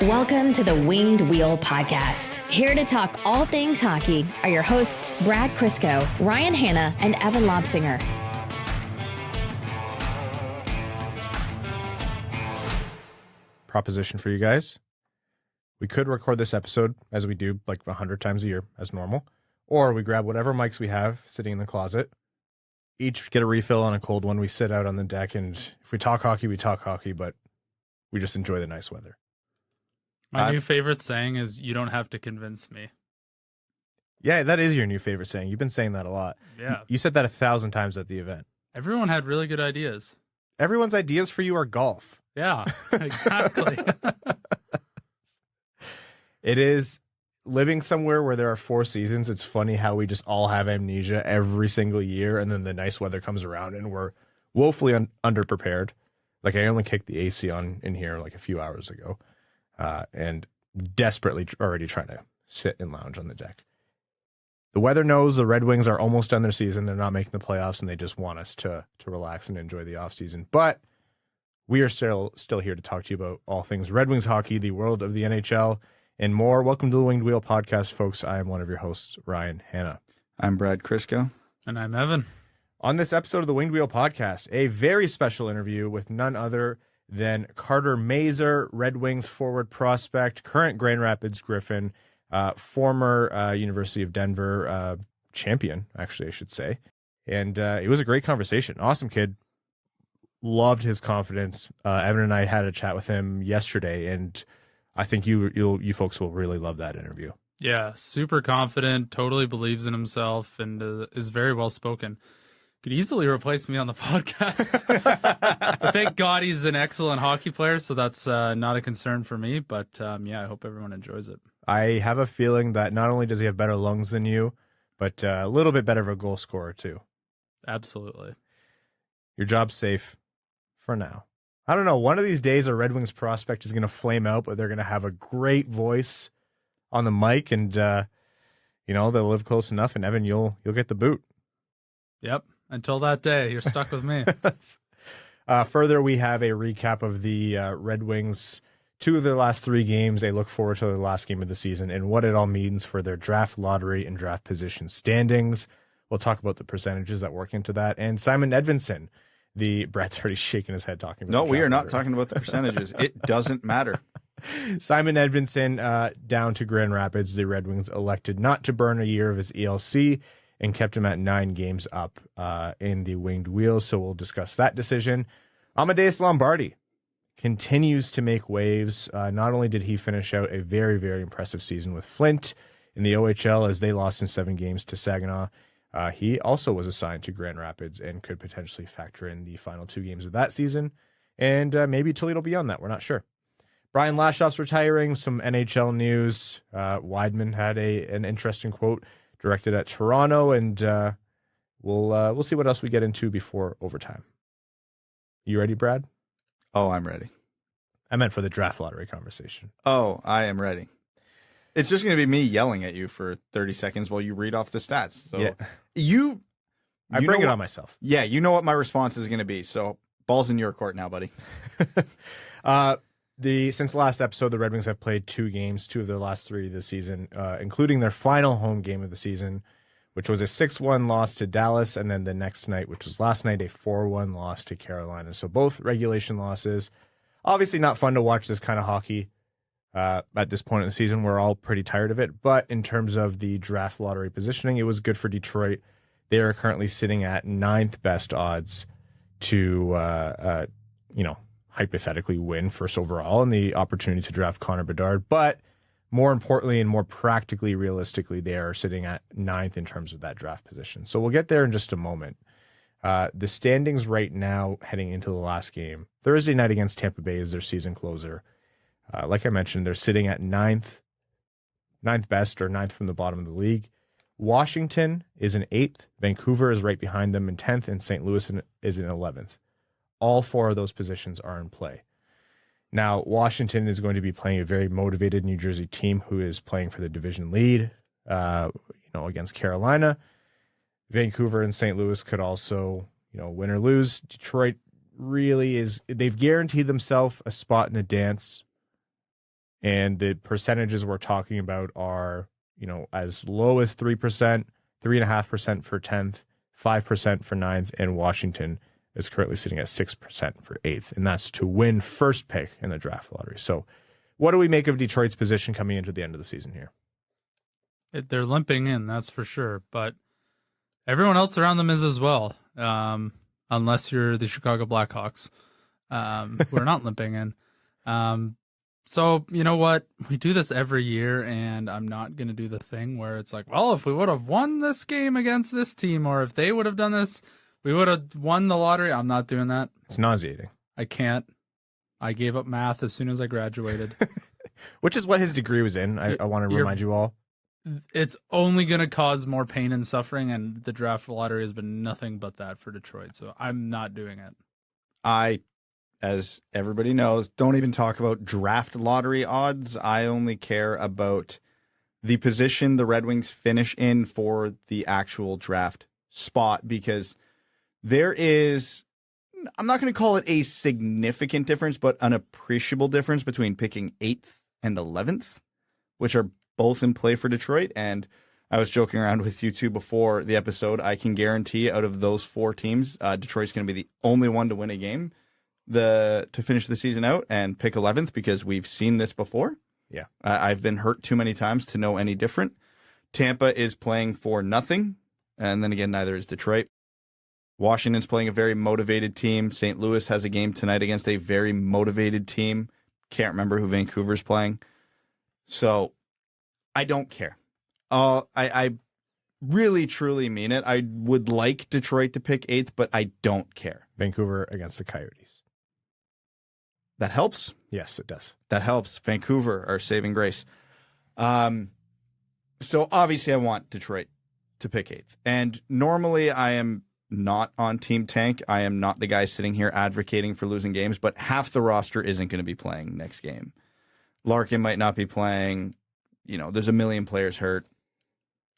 Welcome to the Winged Wheel Podcast. Here to talk all things hockey are your hosts, Brad Crisco, Ryan Hanna, and Evan Lobsinger. Proposition for you guys. We could record this episode as we do like 100 times a year as normal, or we grab whatever mics we have sitting in the closet, each get a refill on a cold one. We sit out on the deck, and if we talk hockey, we talk hockey, but we just enjoy the nice weather. My new favorite saying is, you don't have to convince me. Yeah, that is your new favorite saying. You've been saying that a lot. Yeah. You said that 1,000 times at the event. Everyone had really good ideas. Everyone's ideas for you are golf. Yeah, exactly. It is living somewhere where there are 4 seasons. It's funny how we just all have amnesia every single year, and then the nice weather comes around and we're woefully underprepared. Like, I only kicked the AC on in here like a few hours ago. And desperately already trying to sit and lounge on the deck. The weather knows the Red Wings are almost done their season. They're not making the playoffs, and they just want us to relax and enjoy the offseason. But we are still here to talk to you about all things Red Wings hockey, the world of the NHL, and more. Welcome to the Winged Wheel Podcast, folks. I am one of your hosts, Ryan Hanna. I'm Brad Crisco. And I'm Evan. On this episode of the Winged Wheel Podcast, a very special interview with none other than Carter Mazur, Red Wings forward prospect, current Grand Rapids Griffin, former University of Denver champion, actually, I should say. And it was a great conversation. Awesome kid. Loved his confidence. Evan and I had a chat with him yesterday, and I think you folks will really love that interview. Yeah, super confident, totally believes in himself, and is very well spoken. Could easily replace me on the podcast. But thank God he's an excellent hockey player, so that's not a concern for me. But yeah, I hope everyone enjoys it. I have a feeling that not only does he have better lungs than you, but a little bit better of a goal scorer too. Absolutely. Your job's safe for now. I don't know. One of these days, a Red Wings prospect is going to flame out, but they're going to have a great voice on the mic, and they'll live close enough. And Evan, you'll get the boot. Yep. Until that day, you're stuck with me. Further, we have a recap of the Red Wings, 2 of their last 3 games. They look forward to their last game of the season and what it all means for their draft lottery and draft position standings. We'll talk about the percentages that work into that. And Simon Edvinsson, Brad's already shaking his head talking about No, we are not talking about the percentages. It doesn't matter. Simon Edvinsson down to Grand Rapids. The Red Wings elected not to burn a year of his ELC and kept him at 9 games up in the Winged Wheel. So we'll discuss that decision. Amadeus Lombardi continues to make waves. Not only did he finish out a very, very impressive season with Flint in the OHL as they lost in 7 games to Saginaw, he also was assigned to Grand Rapids and could potentially factor in the final 2 games of that season. And maybe Toledo beyond that. We're not sure. Brian Lashoff's retiring. Some NHL news. Wideman had an interesting quote directed at Toronto, and we'll see what else we get into before overtime. You ready, Brad? Oh, I'm ready. I meant for the draft lottery conversation. Oh, I am ready. It's just going to be me yelling at you for 30 seconds while you read off the stats. So yeah. I bring it on myself. Yeah, you know what my response is going to be. So ball's in your court now, buddy. Since the last episode, the Red Wings have played 2 games, 2 of their last 3 this season, including their final home game of the season, which was a 6-1 loss to Dallas, and then the next night, which was last night, a 4-1 loss to Carolina. So both regulation losses. Obviously not fun to watch this kind of hockey at this point in the season. We're all pretty tired of it. But in terms of the draft lottery positioning, it was good for Detroit. They are currently sitting at 9th best odds to, hypothetically win first overall and the opportunity to draft Connor Bedard. But more importantly and more practically, realistically, they are sitting at 9th in terms of that draft position. So we'll get there in just a moment. The standings right now heading into the last game, Thursday night against Tampa Bay is their season closer. Like I mentioned, they're sitting at 9th best or 9th from the bottom of the league. Washington is in 8th. Vancouver is right behind them in 10th, and St. Louis is in 11th. All 4 of those positions are in play. Now, Washington is going to be playing a very motivated New Jersey team who is playing for the division lead, against Carolina. Vancouver and St. Louis could also, win or lose. Detroit really they've guaranteed themselves a spot in the dance And the percentages we're talking about are, as low as 3%, 3.5% for 10th, 5% for 9th, and Washington is currently sitting at 6% for 8th. And that's to win first pick in the draft lottery. So what do we make of Detroit's position coming into the end of the season here? They're limping in, that's for sure. But everyone else around them is as well, unless you're the Chicago Blackhawks, who are not limping in. So, you know what? We do this every year, and I'm not going to do the thing where it's like, well, if we would have won this game against this team, or if they would have done this, we would have won the lottery. I'm not doing that. It's nauseating. I can't. I gave up math as soon as I graduated. Which is what his degree was in. I want to remind you all. It's only going to cause more pain and suffering, and the draft lottery has been nothing but that for Detroit, so I'm not doing it. As everybody knows, don't even talk about draft lottery odds. I only care about the position the Red Wings finish in for the actual draft spot, because there is, I'm not going to call it a significant difference, but an appreciable difference between picking 8th and 11th, which are both in play for Detroit. And I was joking around with you two before the episode. I can guarantee out of those 4 teams, Detroit's going to be the only one to win a game to finish the season out and pick 11th, because we've seen this before. Yeah. I've been hurt too many times to know any different. Tampa is playing for nothing. And then again, neither is Detroit. Washington's playing a very motivated team. St. Louis has a game tonight against a very motivated team. Can't remember who Vancouver's playing. So I don't care. I really, truly mean it. I would like Detroit to pick 8th, but I don't care. Vancouver against the Coyotes. That helps. Yes, it does. That helps. Vancouver, our saving grace. So obviously I want Detroit to pick 8th. And normally I am not on Team Tank. I am not the guy sitting here advocating for losing games, but half the roster isn't going to be playing next game. Larkin might not be playing. There's a million players hurt.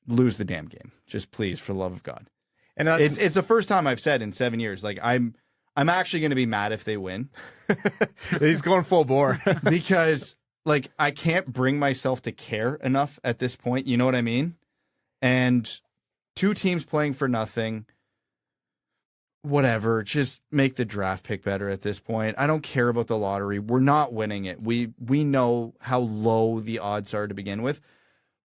Lose the damn game. Just please, for the love of God. And it's the first time I've said in 7 years, like, I'm actually going to be mad if they win. He's going full bore. Because, like, I can't bring myself to care enough at this point. You know what I mean? And 2 teams playing for nothing. Whatever. Just make the draft pick better at this point. I don't care about the lottery. We're not winning it. We know how low the odds are to begin with.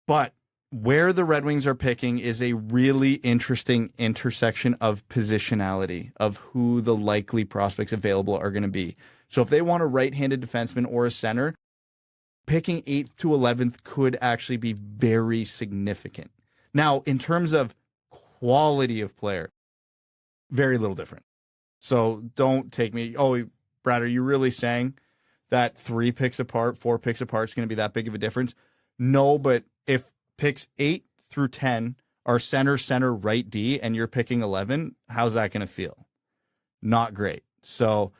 But where the Red Wings are picking is a really interesting intersection of positionality, of who the likely prospects available are going to be. So if they want a right-handed defenseman or a center, picking 8th to 11th could actually be very significant. Now, in terms of quality of player, very little different. So don't take me, Brad, are you really saying that 3 picks apart, 4 picks apart is going to be that big of a difference? No, but if picks 8 through 10 are center, right D, and you're picking 11, how's that going to feel? Not great. So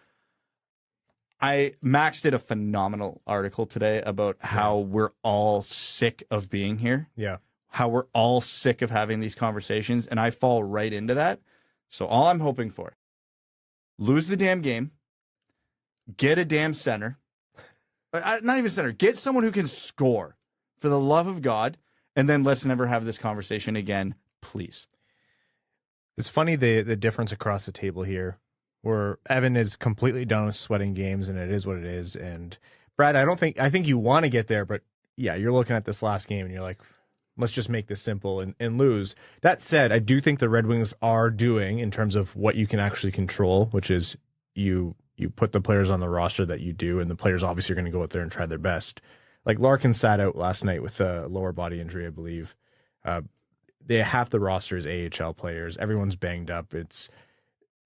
Max did a phenomenal article today about how we're all sick of being here. Yeah. How we're all sick of having these conversations, and I fall right into that. So all I'm hoping for, lose the damn game, get a damn center, not even center, get someone who can score, for the love of God, and then let's never have this conversation again, please. It's funny the difference across the table here, where Evan is completely done with sweating games, and it is what it is. And Brad, I think you want to get there, but yeah, you're looking at this last game and you're like, let's just make this simple and lose. That said, I do think the Red Wings are doing, in terms of what you can actually control, which is you put the players on the roster that you do, and the players obviously are going to go out there and try their best. Like Larkin sat out last night with a lower body injury, I believe. Half the roster is AHL players. Everyone's banged up. It's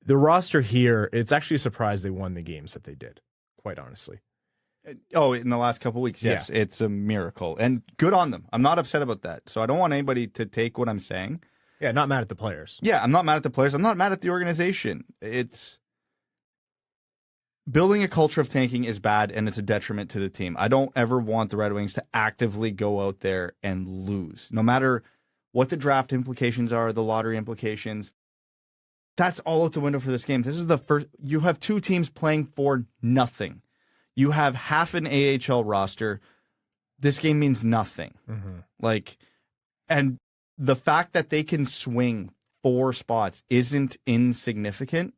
the roster here. It's actually a surprise they won the games that they did, quite honestly. Oh, in the last couple of weeks, yes. Yeah. It's a miracle. And good on them. I'm not upset about that. So I don't want anybody to take what I'm saying. Yeah, not mad at the players. Yeah, I'm not mad at the players. I'm not mad at the organization. It's building a culture of tanking is bad, and it's a detriment to the team. I don't ever want the Red Wings to actively go out there and lose. No matter what the draft implications are, the lottery implications, that's all out the window for this game. This is the first. You have 2 teams playing for nothing. You have half an AHL roster. this game means nothing. Mm-hmm. Like, and the fact that they can swing 4 spots isn't insignificant.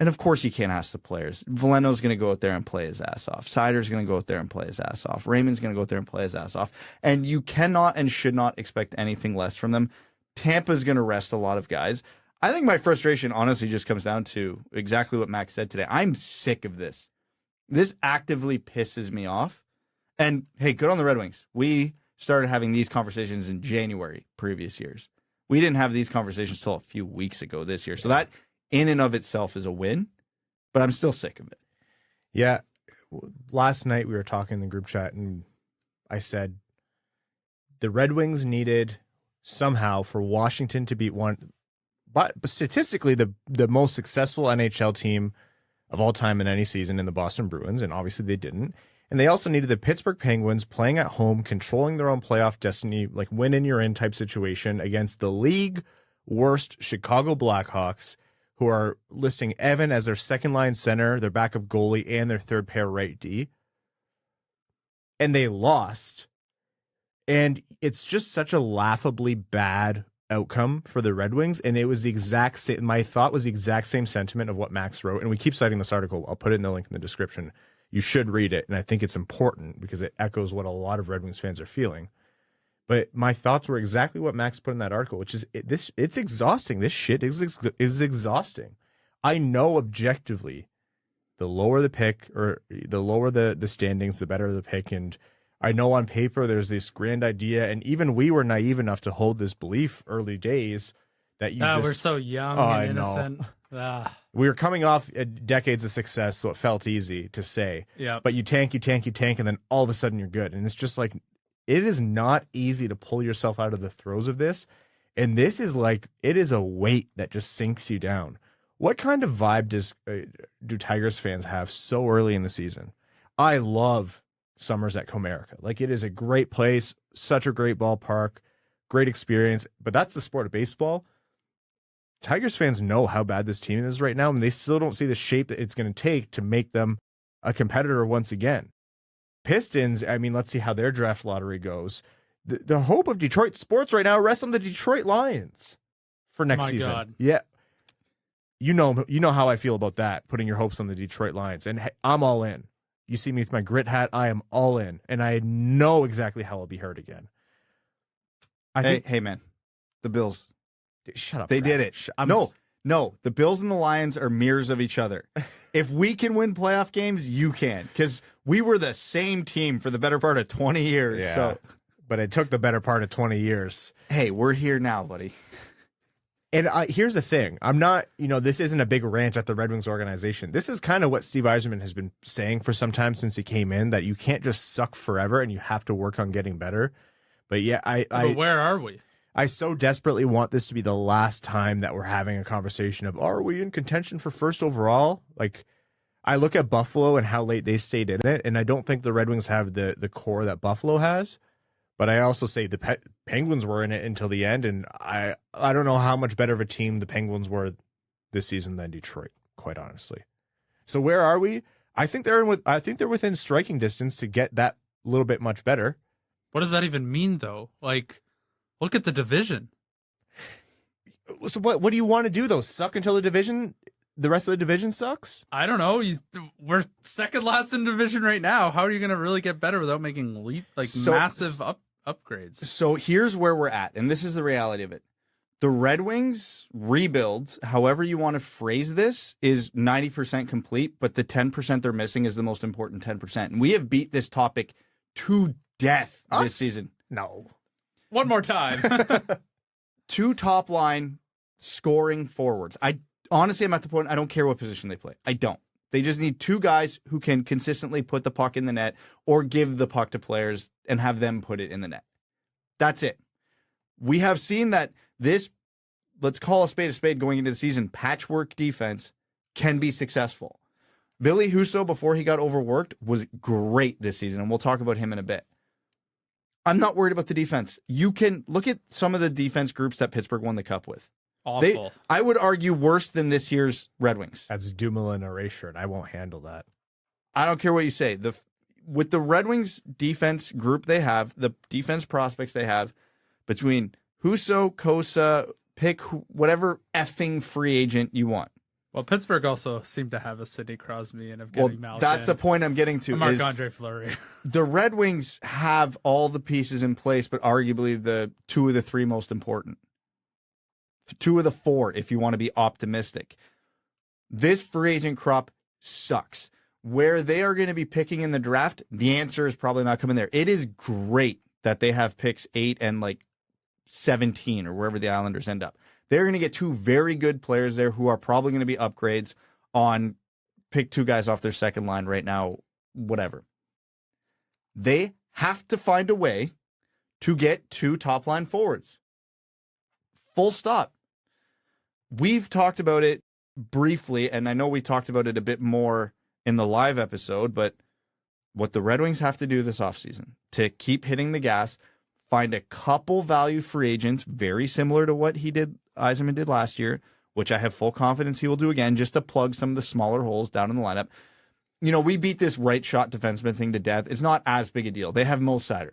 And of course, you can't ask the players. Veleno's going to go out there and play his ass off. Seider's going to go out there and play his ass off. Raymond's going to go out there and play his ass off. And you cannot and should not expect anything less from them. Tampa's going to rest a lot of guys. I think my frustration honestly just comes down to exactly what Max said today. I'm sick of this. This actively pisses me off. And hey, good on the Red Wings. We started having these conversations in January previous years. We didn't have these conversations till a few weeks ago this year. So that in and of itself is a win, but I'm still sick of it. Yeah. Last night we were talking in the group chat and I said the Red Wings needed somehow for Washington to beat one, but statistically the most successful NHL team of all time in any season in the Boston Bruins, and obviously they didn't. And they also needed the Pittsburgh Penguins playing at home, controlling their own playoff destiny, like win in you're in type situation against the league worst Chicago Blackhawks, who are listing Evan as their second line center, their backup goalie, and their third pair right D. And they lost. And it's just such a laughably bad outcome for the Red Wings. And it was the exact same, my thought was the exact same sentiment of what Max wrote. And we keep citing this article. I'll put it in the link in the description. You should read it. And I think it's important because it echoes what a lot of Red Wings fans are feeling. But my thoughts were exactly what Max put in that article, which is it's exhausting. This shit is exhausting. I know objectively the lower the pick or the lower the standings, the better the pick. And I know on paper there's this grand idea. And even we were naive enough to hold this belief early days that you we're so young and innocent. We were coming off decades of success, so it felt easy to say. Yeah. But you tank, and then all of a sudden you're good. And it's just like, it is not easy to pull yourself out of the throes of this. And this is like, it is a weight that just sinks you down. What kind of vibe do Tigers fans have so early in the season? I love summers at Comerica. Like, it is a great place, such a great ballpark, great experience. But that's the sport of baseball. Tigers fans know how bad this team is right now, and they still don't see the shape that it's going to take to make them a competitor once again. Pistons, I mean, let's see how their draft lottery goes. The hope of Detroit sports right now rests on the Detroit Lions for next season. God. Yeah. You know how I feel about that, putting your hopes on the Detroit Lions. And I'm all in. You see me with my grit hat, I am all in. And I know exactly how I'll be hurt again. Hey, man. The Bills. Shut up. They did it. No, the Bills and the Lions are mirrors of each other. If we can win playoff games, you can. Because we were the same team for the better part of 20 years. Yeah, so. But it took the better part of 20 years. Hey, we're here now, buddy. And here's the thing. I'm not, this isn't a big rant at the Red Wings organization. This is kind of what Steve Yzerman has been saying for some time since he came in, that you can't just suck forever and you have to work on getting better. But yeah, But where are we? I so desperately want this to be the last time that we're having a conversation of, are we in contention for first overall? Like, I look at Buffalo and how late they stayed in it, and I don't think the Red Wings have the core that Buffalo has. But I also say the Penguins were in it until the end, and I don't know how much better of a team the Penguins were this season than Detroit, quite honestly. So where are we? I think they're within striking distance to get that little bit much better. What does that even mean, though? Like, look at the division. So what do you want to do, though? Suck until the rest of the division sucks? I don't know. We're second last in division right now. How are you going to really get better without making massive upgrades? So here's where we're at, and this is the reality of it. The Red Wings rebuild, however you want to phrase this, is 90% complete, but the 10% they're missing is the most important 10%. And we have beat this topic to death this season. No. One more time. 2 top line scoring forwards. Honestly, I'm at the point I don't care what position they play. I don't. They just need 2 guys who can consistently put the puck in the net or give the puck to players and have them put it in the net. That's it. We have seen that this, let's call a spade going into the season, patchwork defense can be successful. Billy Husso, before he got overworked, was great this season, and we'll talk about him in a bit. I'm not worried about the defense. You can look at some of the defense groups that Pittsburgh won the cup with. Awful. I would argue worse than this year's Red Wings. That's Dumoulin erasure, and I won't handle that. I don't care what you say. with the Red Wings defense group they have, the defense prospects they have, between Husso, Cossa, pick whatever effing free agent you want. Well, Pittsburgh also seemed to have a Sidney Crosby and Evgeny Malkin. That's the point I'm getting to. Marc-Andre Fleury. The Red Wings have all the pieces in place, but arguably the 2 of the 3 most important. 2 of the 4, if you want to be optimistic. This free agent crop sucks. Where they are going to be picking in the draft, the answer is probably not coming there. It is great that they have picks 8 and 17 or wherever the Islanders end up. They're going to get 2 very good players there who are probably going to be upgrades on pick 2 guys off their second line right now, whatever. They have to find a way to get 2 top line forwards. Full stop. We've talked about it briefly, and I know we talked about it a bit more in the live episode, but what the Red Wings have to do this offseason to keep hitting the gas, find a couple value free agents, very similar to what Yzerman did last year, which I have full confidence he will do again, just to plug some of the smaller holes down in the lineup. You know, we beat this right shot defenseman thing to death. It's not as big a deal. They have Mo Seider.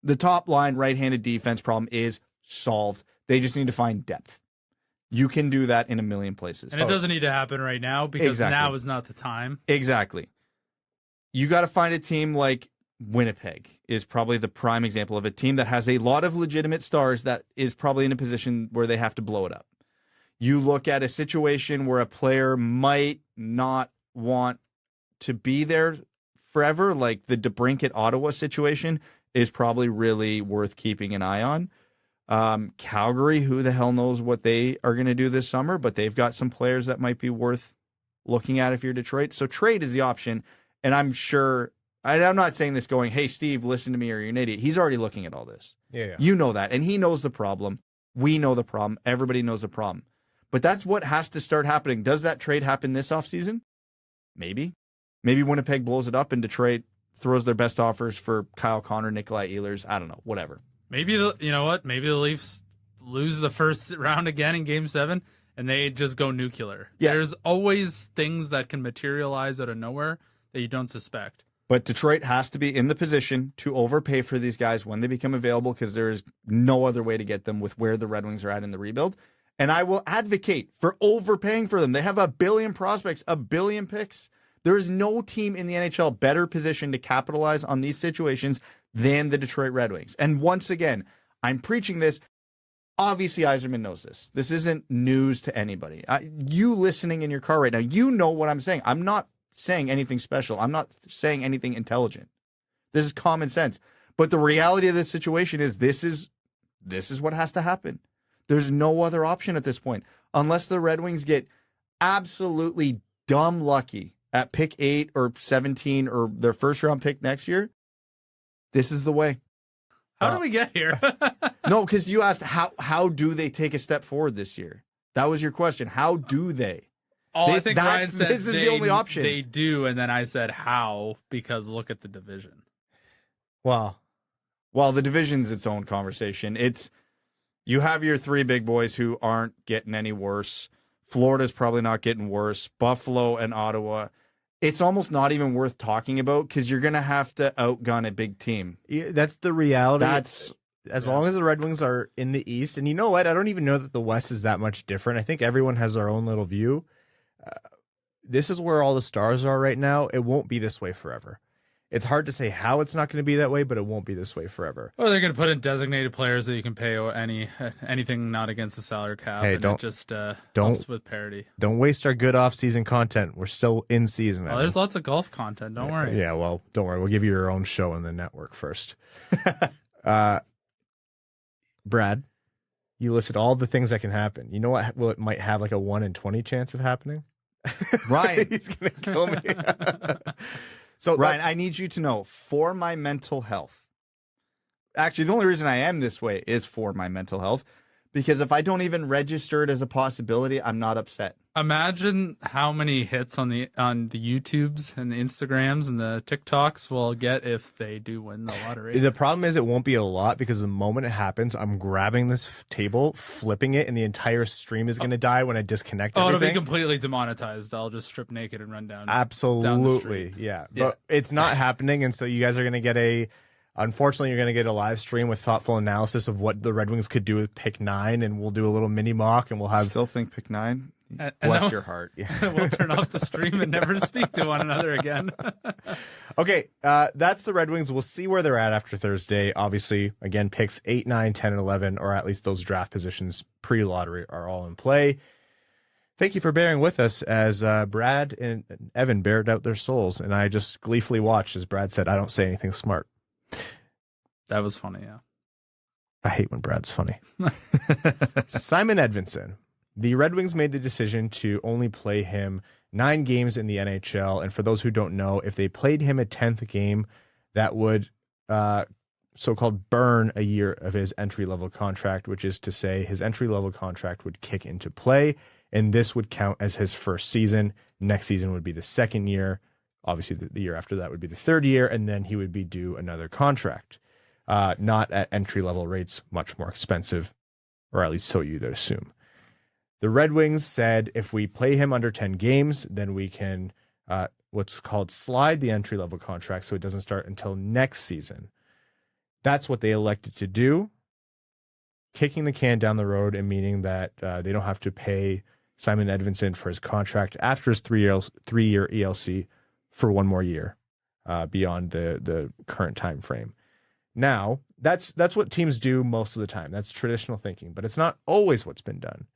The top line right-handed defense problem is solved. They just need to find depth. You can do that in a million places. And it doesn't need to happen right now because now is not the time. Exactly. You got to find a team like Winnipeg is probably the prime example of a team that has a lot of legitimate stars that is probably in a position where they have to blow it up. You look at a situation where a player might not want to be there forever, like the DeBrincat Ottawa situation is probably really worth keeping an eye on. Calgary, who the hell knows what they are going to do this summer, but they've got some players that might be worth looking at if you're Detroit. So trade is the option. And I'm sure, I'm not saying this going, hey, Steve, listen to me or you're an idiot. He's already looking at all this. Yeah. You know that. And he knows the problem. We know the problem. Everybody knows the problem. But that's what has to start happening. Does that trade happen this offseason? Maybe. Maybe Winnipeg blows it up and Detroit throws their best offers for Kyle Connor, Nikolai Ehlers. I don't know. Whatever. Maybe you know what? Maybe the Leafs lose the first round again in Game 7, and they just go nuclear. Yeah. There's always things that can materialize out of nowhere that you don't suspect. But Detroit has to be in the position to overpay for these guys when they become available because there is no other way to get them with where the Red Wings are at in the rebuild. And I will advocate for overpaying for them. They have 1 billion prospects, 1 billion picks. There is no team in the NHL better positioned to capitalize on these situations than the Detroit Red Wings. And once again, I'm preaching this. Obviously, Yzerman knows this. This isn't news to anybody. You listening in your car right now, you know what I'm saying. I'm not saying anything special. I'm not saying anything intelligent. This is common sense. But the reality of the situation is this is what has to happen. There's no other option at this point. Unless the Red Wings get absolutely dumb lucky at pick 8 or 17 or their first round pick next year, this is the way. How did we get here? No, because you asked how do they take a step forward this year? That was your question. How do they? I think Ryan said this is the only option. They do, and then I said how, because look at the division. Well, the division's its own conversation. You have your 3 big boys who aren't getting any worse. Florida's probably not getting worse. Buffalo and Ottawa. It's almost not even worth talking about because you're going to have to outgun a big team. yeah, that's the reality. As long as the Red Wings are in the East. And you know what? I don't even know that the West is that much different. I think everyone has their own little view. This is where all the stars are right now. It won't be this way forever. It's hard to say how it's not going to be that way, but it won't be this way forever. Or they're going to put in designated players that you can pay anything not against the salary cap. Hey, and don't- it just don't- helps with parity. Don't waste our good off-season content. We're still in season. Oh, there's lots of golf content. Don't worry. Yeah, well, don't worry. We'll give you your own show on the network first. Brad, you listed all the things that can happen. You know what? Well, it might have like a 1 in 20 chance of happening. Ryan. He's going to kill me. So, Ryan, I need you to know, for my mental health, actually, the only reason I am this way is for my mental health, because if I don't even register it as a possibility, I'm not upset. Imagine how many hits on the YouTubes and the Instagrams and the TikToks we'll get if they do win the lottery. The problem is it won't be a lot because the moment it happens, I'm grabbing this table, flipping it, and the entire stream is going to die when I disconnect everything. It'll be completely demonetized. I'll just strip naked and run down. Absolutely, yeah. But it's not happening, and so you guys are going to get unfortunately, you're going to get a live stream with thoughtful analysis of what the Red Wings could do with pick 9, and we'll do a little mini mock, and we'll have... Still think pick 9? Bless your heart. We'll turn off the stream and never speak to one another again. Okay, that's the Red Wings. We'll see where they're at after Thursday. Obviously, again, picks 8, 9, 10, and 11, or at least those draft positions pre-lottery are all in play. Thank you for bearing with us as Brad and Evan bared out their souls, and I just gleefully watched as Brad said, I don't say anything smart. That was funny, yeah. I hate when Brad's funny. Simon Edvinsson. The Red Wings made the decision to only play him 9 games in the NHL. And for those who don't know, if they played him a 10th game, that would so-called burn a year of his entry-level contract, which is to say his entry-level contract would kick into play, and this would count as his first season. Next season would be the second year. Obviously, the year after that would be the third year, and then he would be due another contract. Not at entry-level rates, much more expensive, or at least so you'd assume. The Red Wings said if we play him under 10 games, then we can what's called slide the entry-level contract so it doesn't start until next season. That's what they elected to do, kicking the can down the road and meaning that they don't have to pay Simon Edvinsson for his contract after his three-year ELC for one more year beyond the current time frame. Now, that's what teams do most of the time. That's traditional thinking, but it's not always what's been done.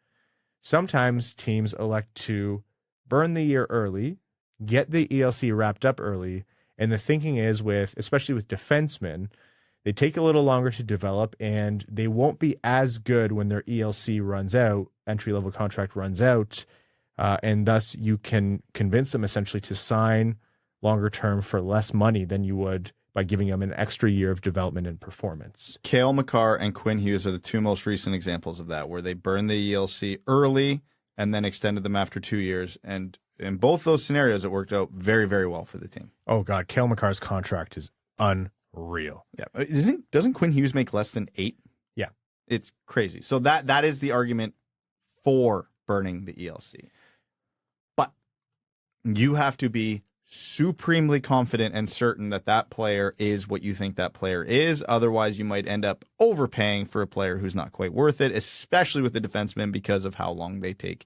Sometimes teams elect to burn the year early, get the ELC wrapped up early, and the thinking is especially with defensemen, they take a little longer to develop and they won't be as good when their ELC runs out, entry-level contract runs out, and thus you can convince them essentially to sign longer term for less money than you would by giving them an extra year of development and performance. Cale Makar and Quinn Hughes are the 2 most recent examples of that, where they burned the ELC early and then extended them after 2 years. And in both those scenarios, it worked out very, very well for the team. Oh, God. Cale Makar's contract is unreal. Yeah. Doesn't Quinn Hughes make less than 8? Yeah. It's crazy. So that is the argument for burning the ELC. But you have to be supremely confident and certain that player is what you think that player is. Otherwise, you might end up overpaying for a player who's not quite worth it, especially with the defenseman because of how long they take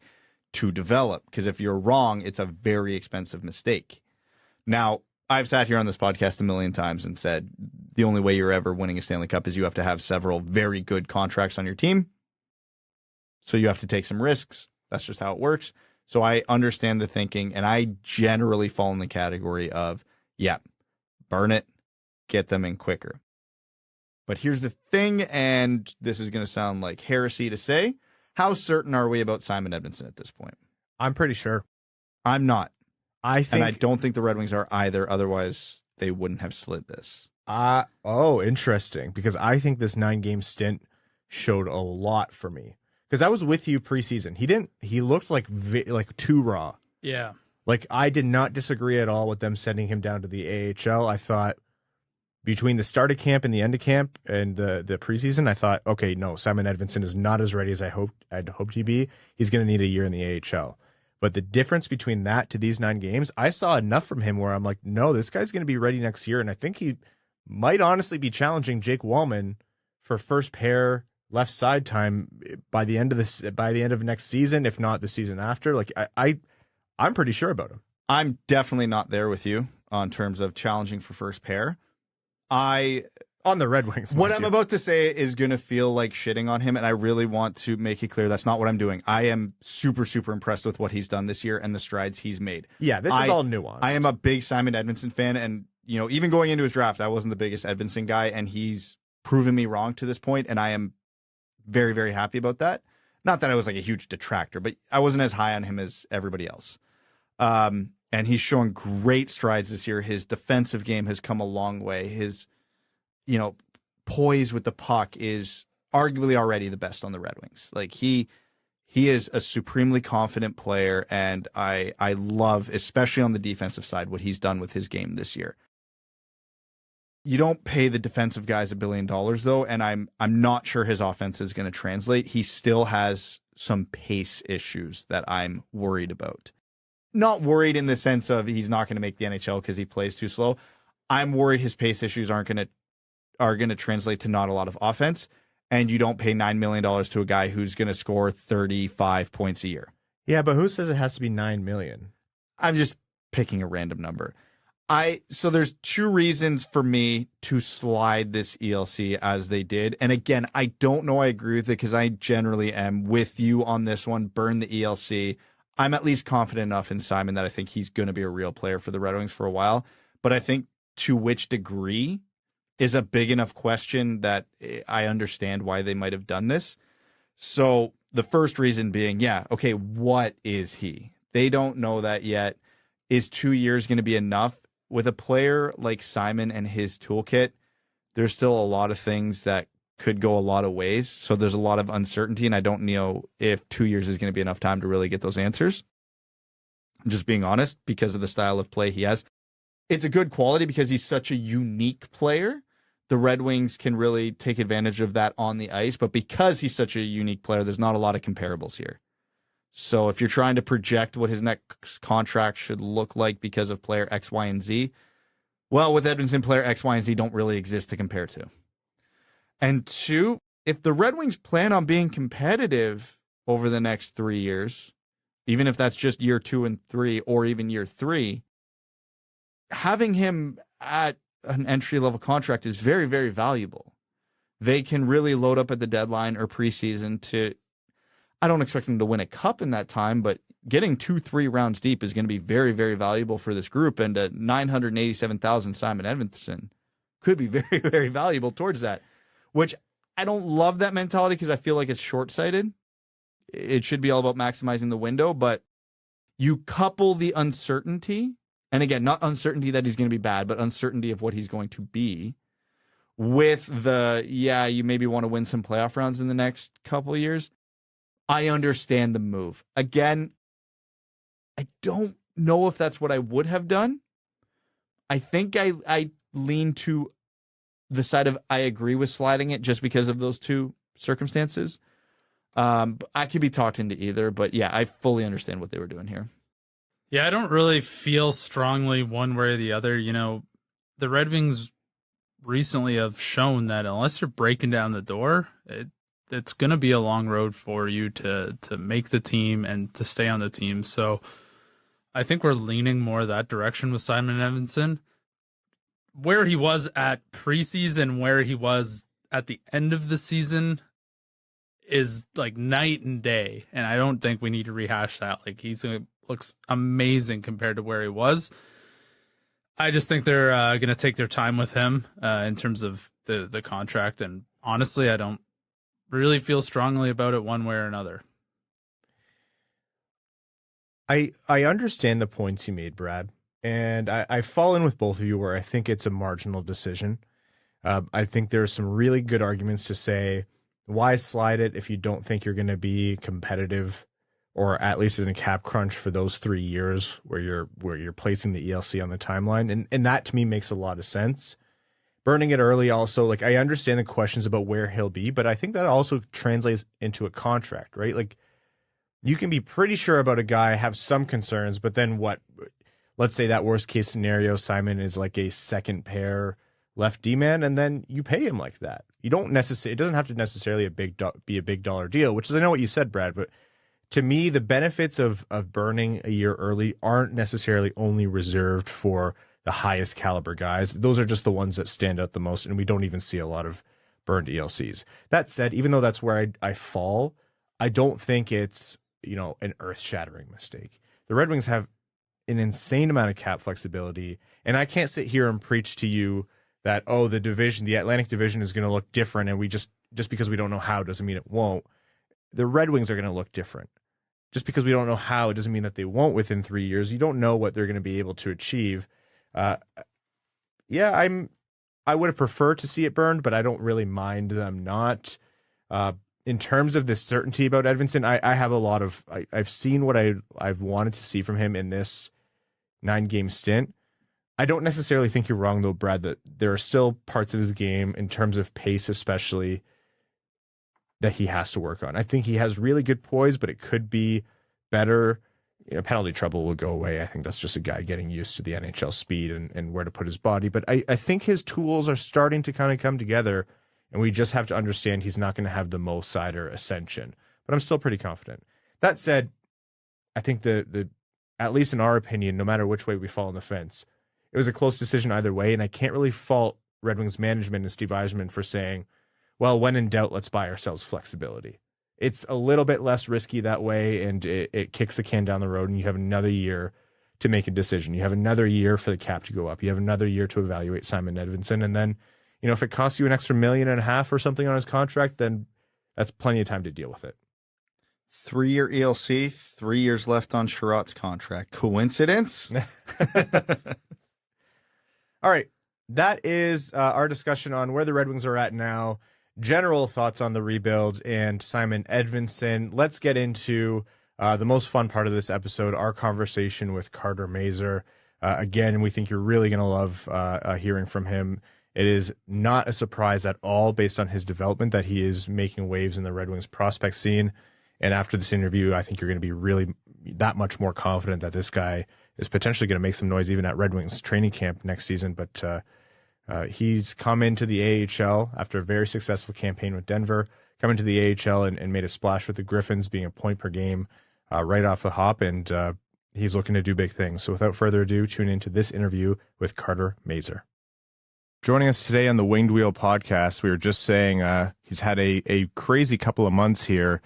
to develop. Because if you're wrong, it's a very expensive mistake. Now, I've sat here on this podcast a million times and said the only way you're ever winning a Stanley Cup is you have to have several very good contracts on your team. So you have to take some risks. That's just how it works. So I understand the thinking, and I generally fall in the category of, burn it, get them in quicker. But here's the thing, and this is going to sound like heresy to say. How certain are we about Simon Edvinsson at this point? I'm pretty sure. I'm not. And I don't think the Red Wings are either. Otherwise, they wouldn't have slid this. Interesting. Because I think this 9-game stint showed a lot for me. Because I was with you preseason. He looked like too raw. Yeah. Like, I did not disagree at all with them sending him down to the AHL. I thought between the start of camp and the end of camp and the preseason, I thought, okay, no, Simon Edvinsson is not as ready as I'd hoped he'd be. He's going to need a year in the AHL. But the difference between that to these 9 games, I saw enough from him where I'm like, no, this guy's going to be ready next year. And I think he might honestly be challenging Jake Wallman for first pair left side time by the end of next season, if not the season after. Like I'm pretty sure about him. I'm definitely not there with you on terms of challenging for first pair. On the Red Wings. What I'm about to say is going to feel like shitting on him, and I really want to make it clear that's not what I'm doing. I am super, super impressed with what he's done this year and the strides he's made. Yeah, this is all nuanced. I am a big Simon Edvinsson fan, and even going into his draft, I wasn't the biggest Edvinsson guy, and he's proven me wrong to this point, and I am very, very happy about that. Not that I was like a huge detractor, but I wasn't as high on him as everybody else. And he's showing great strides this year. His defensive game has come a long way. His, poise with the puck is arguably already the best on the Red Wings. Like he He is a supremely confident player, and I love, especially on the defensive side, what he's done with his game this year. You don't pay the defensive guys $1 billion, though, and I'm not sure his offense is going to translate. He still has some pace issues that I'm worried about. Not worried in the sense of he's not going to make the NHL because he plays too slow. I'm worried his pace issues are going to translate to not a lot of offense, and you don't pay $9 million to a guy who's going to score 35 points a year. Yeah, but who says it has to be $9 million? I'm just picking a random number. So there's two reasons for me to slide this ELC as they did. And again, I don't know I agree with it because I generally am with you on this one. Burn the ELC. I'm at least confident enough in Simon that I think he's going to be a real player for the Red Wings for a while. But I think to which degree is a big enough question that I understand why they might have done this. So the first reason being, okay, what is he? They don't know that yet. Is 2 years going to be enough? With a player like Simon and his toolkit, there's still a lot of things that could go a lot of ways. So there's a lot of uncertainty, and I don't know if 2 years is going to be enough time to really get those answers. I'm just being honest, because of the style of play he has. It's a good quality because he's such a unique player. The Red Wings can really take advantage of that on the ice, but because he's such a unique player, there's not a lot of comparables here. So if you're trying to project what his next contract should look like because of player X, Y, and Z, well, with Edvinsson, player X, Y, and Z don't really exist to compare to. And two, if the Red Wings plan on being competitive over the next 3 years, even if that's just year 2 and 3 or even year 3, having him at an entry-level contract is very, very valuable. They can really load up at the deadline or preseason to... I don't expect them to win a cup in that time, but getting 2-3 rounds deep is going to be very, very valuable for this group. And a $987,000 Simon Edvinsson could be very, very valuable towards that, which I don't love that mentality because I feel like it's short-sighted. It should be all about maximizing the window, but you couple the uncertainty, and again, not uncertainty that he's going to be bad, but uncertainty of what he's going to be, with the, you maybe want to win some playoff rounds in the next couple of years. I understand the move. Again, I don't know if that's what I would have done. I think I lean to the side of I agree with sliding it just because of those two circumstances. I could be talked into either, but I fully understand what they were doing here. Yeah, I don't really feel strongly one way or the other. You know, the Red Wings recently have shown that unless you're breaking down the door, it's going to be a long road for you to make the team and to stay on the team. So I think we're leaning more that direction with Simon Edvinsson. Where he was at preseason, where he was at the end of the season is like night and day. And I don't think we need to rehash that. Like looks amazing compared to where he was. I just think they're going to take their time with him in terms of the contract. And honestly, I don't really feel strongly about it one way or another. I understand the points you made, Brad, and I fall in with both of you where I think it's a marginal decision. I think there's some really good arguments to say, why slide it if you don't think you're going to be competitive or at least in a cap crunch for those 3 years where you're placing the ELC on the timeline. And that to me makes a lot of sense. Burning it early also, like, I understand the questions about where he'll be, but I think that also translates into a contract, right? Like, you can be pretty sure about a guy, have some concerns, but then what? Let's say that worst case scenario, Simon is like a second pair left D-man, and then you pay him like that. You don't necessarily, it doesn't have to necessarily be a big dollar deal, which is, I know what you said, Brad, but to me, the benefits of burning a year early aren't necessarily only reserved for the highest caliber guys. Those are just the ones that stand out the most, and we don't even see a lot of burned ELCs. That said, even though that's where I fall, I don't think it's, an earth-shattering mistake. The Red Wings have an insane amount of cap flexibility, and I can't sit here and preach to you that, the Atlantic Division is going to look different, and we just because we don't know how doesn't mean it won't. The Red Wings are going to look different. Just because we don't know how, it doesn't mean that they won't within 3 years. You don't know what they're going to be able to achieve. I would have preferred to see it burned, but I don't really mind them not. in terms of the certainty about Edvinsson, I have a lot of, I've seen what I've wanted to see from him in this 9-game stint. I don't necessarily think you're wrong, though, Brad, that there are still parts of his game, in terms of pace especially, that he has to work on. I think he has really good poise, but it could be better. Penalty trouble will go away. I think that's just a guy getting used to the NHL speed and where to put his body. But I think his tools are starting to kind of come together, and we just have to understand he's not going to have the Mo Seider ascension. But I'm still pretty confident. That said, I think the at least in our opinion, no matter which way we fall on the fence, it was a close decision either way, and I can't really fault Red Wings management and Steve Yzerman for saying, well, when in doubt, let's buy ourselves flexibility. It's a little bit less risky that way, and it kicks the can down the road, and you have another year to make a decision. You have another year for the cap to go up. You have another year to evaluate Simon Edvinsson, and then, if it costs you an extra $1.5 million or something on his contract, then that's plenty of time to deal with it. 3-year ELC, 3 years left on Sherratt's contract. Coincidence? All right, that is our discussion on where the Red Wings are at now, general thoughts on the rebuild, and Simon Edvinsson. Let's get into the most fun part of this episode, our conversation with Carter Mazur. Again, we think you're really going to love hearing from him. It is not a surprise at all, based on his development, that he is making waves in the Red Wings prospect scene. And after this interview, I think you're going to be really that much more confident that this guy is potentially going to make some noise even at Red Wings training camp next season. But he's come into the AHL after a very successful campaign with Denver, come into the AHL and made a splash with the Griffins, being a point per game right off the hop. And he's looking to do big things. So without further ado, tune into this interview with Carter Mazur. Joining us today on the Winged Wheel podcast, we were just saying he's had a crazy couple of months here,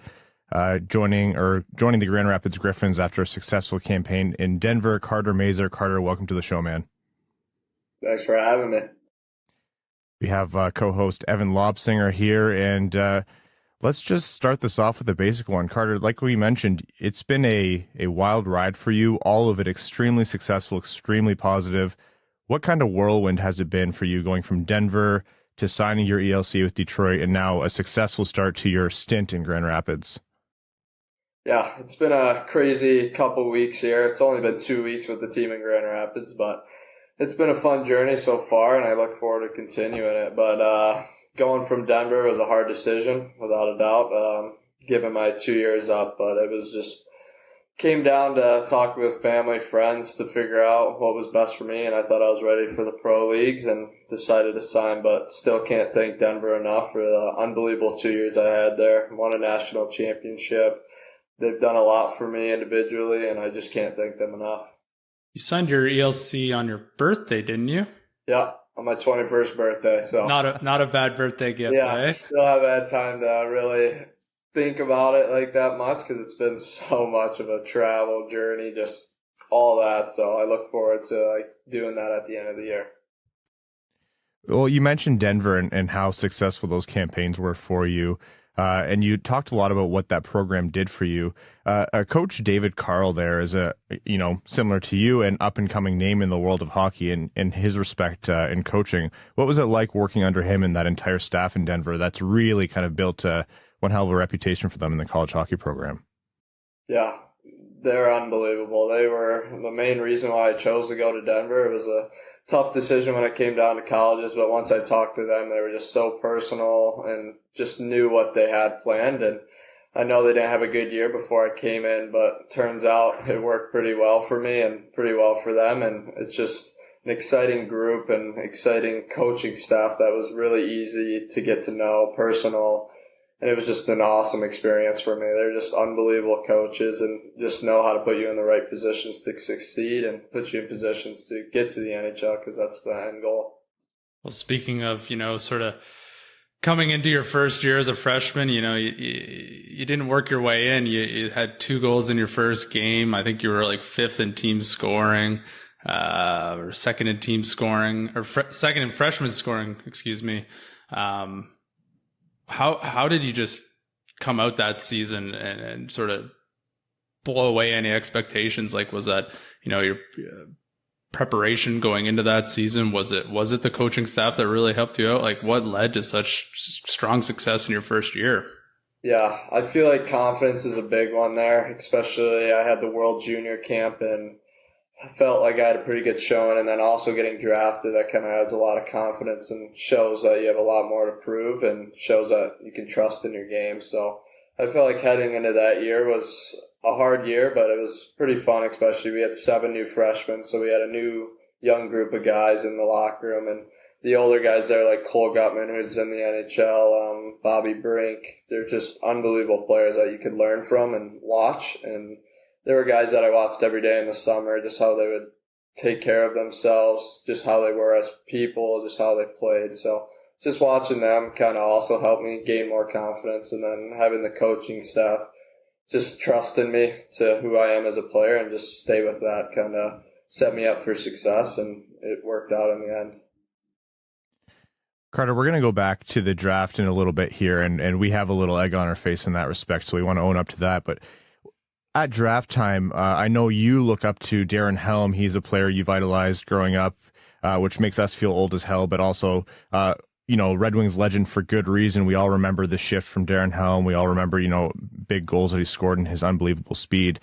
joining the Grand Rapids Griffins after a successful campaign in Denver. Carter Mazur. Carter, welcome to the show, man. Thanks for having me. We have co-host Evan Lobsinger here, and let's just start this off with a basic one. Carter, like we mentioned, it's been a wild ride for you, all of it extremely successful, extremely positive. What kind of whirlwind has it been for you, going from Denver to signing your ELC with Detroit and now a successful start to your stint in Grand Rapids? Yeah, it's been a crazy couple weeks here. It's only been 2 weeks with the team in Grand Rapids, but it's been a fun journey so far, and I look forward to continuing it. But going from Denver was a hard decision, without a doubt, given my 2 years up. But it was just came down to talk with family, friends to figure out what was best for me, and I thought I was ready for the pro leagues and decided to sign, but still can't thank Denver enough for the unbelievable 2 years I had there. Won a national championship. They've done a lot for me individually, and I just can't thank them enough. You signed your ELC on your birthday, didn't you? Yeah, on my 21st birthday. So not a bad birthday gift, yeah, eh? Still haven't had time to really think about it like that much, because it's been so much of a travel journey, just all that. So I look forward to doing that at the end of the year. Well, you mentioned Denver and how successful those campaigns were for you. And you talked a lot about what that program did for you. Coach David Carl there is similar to you, an up and coming name in the world of hockey, and his respect in coaching. What was it like working under him and that entire staff in Denver that's really kind of built one hell of a reputation for them in the college hockey program? Yeah, they're unbelievable. They were the main reason why I chose to go to Denver. It was a tough decision when it came down to colleges, but once I talked to them, they were just so personal and just knew what they had planned. And I know they didn't have a good year before I came in, but turns out it worked pretty well for me and pretty well for them. And it's just an exciting group and exciting coaching staff that was really easy to get to know, personal. And it was just an awesome experience for me. They're just unbelievable coaches and just know how to put you in the right positions to succeed and put you in positions to get to the NHL, because that's the end goal. Well, speaking of, sort of coming into your first year as a freshman, you didn't work your way in. You had 2 goals in your first game. I think you were like 5th in team scoring, or 2nd in team scoring, or 2nd in freshman scoring, excuse me. How did you just come out that season and sort of blow away any expectations? Like, was that, your preparation going into that season? Was it the coaching staff that really helped you out? Like, what led to such strong success in your first year? Yeah, I feel like confidence is a big one there, especially I had the World Junior Camp and I felt like I had a pretty good showing, and then also getting drafted, that kind of adds a lot of confidence and shows that you have a lot more to prove and shows that you can trust in your game. So I felt like heading into that year was a hard year, but it was pretty fun, especially we had 7 new freshmen, so we had a new young group of guys in the locker room, and the older guys there like Cole Gutman, who's in the NHL, Bobby Brink, they're just unbelievable players that you could learn from and watch. And there were guys that I watched every day in the summer, just how they would take care of themselves, just how they were as people, just how they played. So just watching them kind of also helped me gain more confidence. And then having the coaching staff just trusting me to who I am as a player and just stay with that kind of set me up for success. And it worked out in the end. Carter, we're going to go back to the draft in a little bit here, and we have a little egg on our face in that respect, so we want to own up to that. But at draft time, I know you look up to Darren Helm. He's a player you've idolized growing up, which makes us feel old as hell, but also, Red Wings legend for good reason. We all remember the shift from Darren Helm. We all remember, big goals that he scored and his unbelievable speed.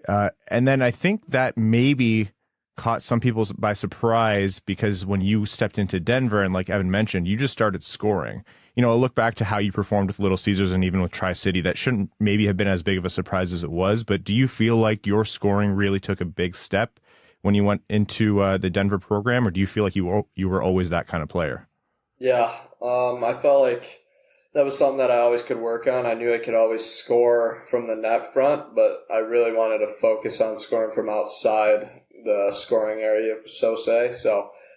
And then I think that maybe caught some people by surprise because when you stepped into Denver and like Evan mentioned, you just started scoring. I look back to how you performed with Little Caesars and even with Tri-City. That shouldn't maybe have been as big of a surprise as it was, but do you feel like your scoring really took a big step when you went into the Denver program, or do you feel like you were always that kind of player? Yeah, I felt like that was something that I always could work on. I knew I could always score from the net front, but I really wanted to focus on scoring from outside the scoring area, so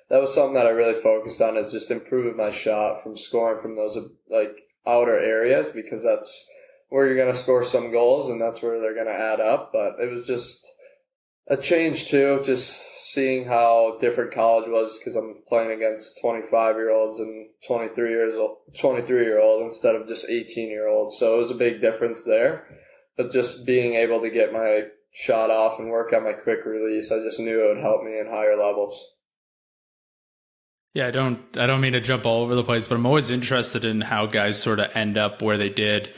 that was something that I really focused on, is just improving my shot from scoring from those like outer areas, because that's where you're going to score some goals and that's where they're going to add up. But it was just a change too, just seeing how different college was, because I'm playing against 25-year-olds and 23-year-olds instead of just 18-year-olds. So it was a big difference there. But just being able to get my shot off and work on my quick release, I just knew it would help me in higher levels. Yeah, I don't mean to jump all over the place, but I'm always interested in how guys sort of end up where they did.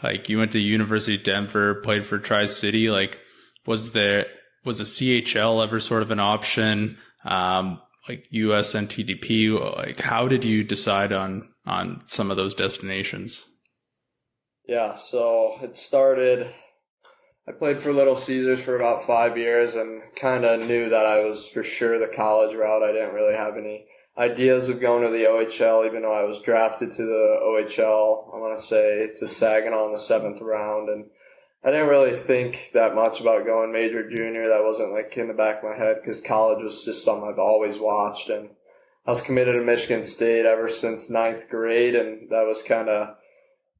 Like, you went to the University of Denver, played for Tri-City. Like, was a CHL ever sort of an option? Like USNTDP? Like, how did you decide on some of those destinations? Yeah, so it started, I played for Little Caesars for about 5 years and kind of knew that I was for sure the college route. I didn't really have any ideas of going to the OHL, even though I was drafted to the OHL, I want to say, to Saginaw in the 7th round. And I didn't really think that much about going major junior. That wasn't like in the back of my head, because college was just something I've always watched. And I was committed to Michigan State ever since 9th grade, and that was kind of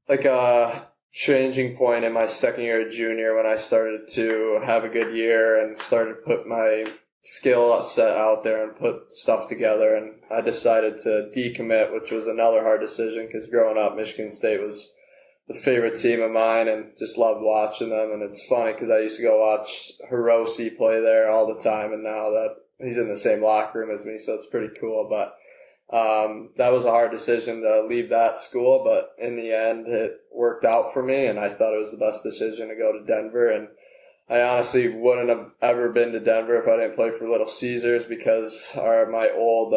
like a changing point in my second year of junior when I started to have a good year and started to put my skill set out there and put stuff together. And I decided to decommit, which was another hard decision, because growing up, Michigan State was the favorite team of mine and just loved watching them. And it's funny because I used to go watch Hiroshi play there all the time, and now that he's in the same locker room as me, so it's pretty cool. But that was a hard decision to leave that school, but in the end it worked out for me, and I thought it was the best decision to go to Denver. And I honestly wouldn't have ever been to Denver if I didn't play for Little Caesars, because my old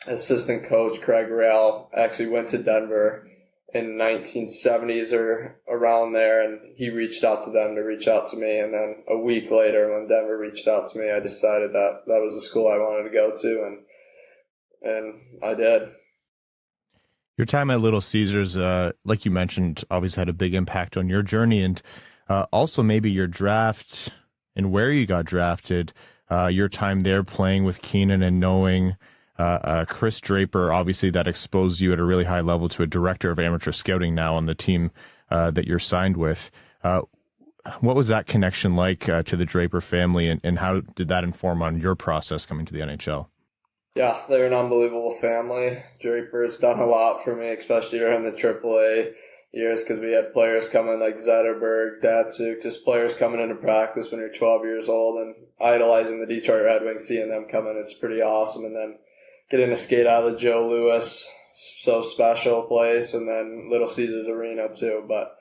assistant coach, Craig Rail, actually went to Denver in 1970s or around there, and he reached out to them to reach out to me. And then a week later, when Denver reached out to me, I decided that that was the school I wanted to go to, and I did. Your time at Little Caesars, like you mentioned, obviously had a big impact on your journey, and also maybe your draft and where you got drafted, your time there playing with Keenan and knowing Kris Draper, obviously that exposed you at a really high level to a director of amateur scouting now on the team that you're signed with. What was that connection like to the Draper family, and how did that inform on your process coming to the NHL? Yeah, they're an unbelievable family. Draper's done a lot for me, especially during the AAA years, because we had players coming like Zetterberg, Datsuk, just players coming into practice when you're 12 years old and idolizing the Detroit Red Wings, seeing them come in, it's pretty awesome. And then getting to skate out of the Joe Louis so special place, and then Little Caesars Arena too. But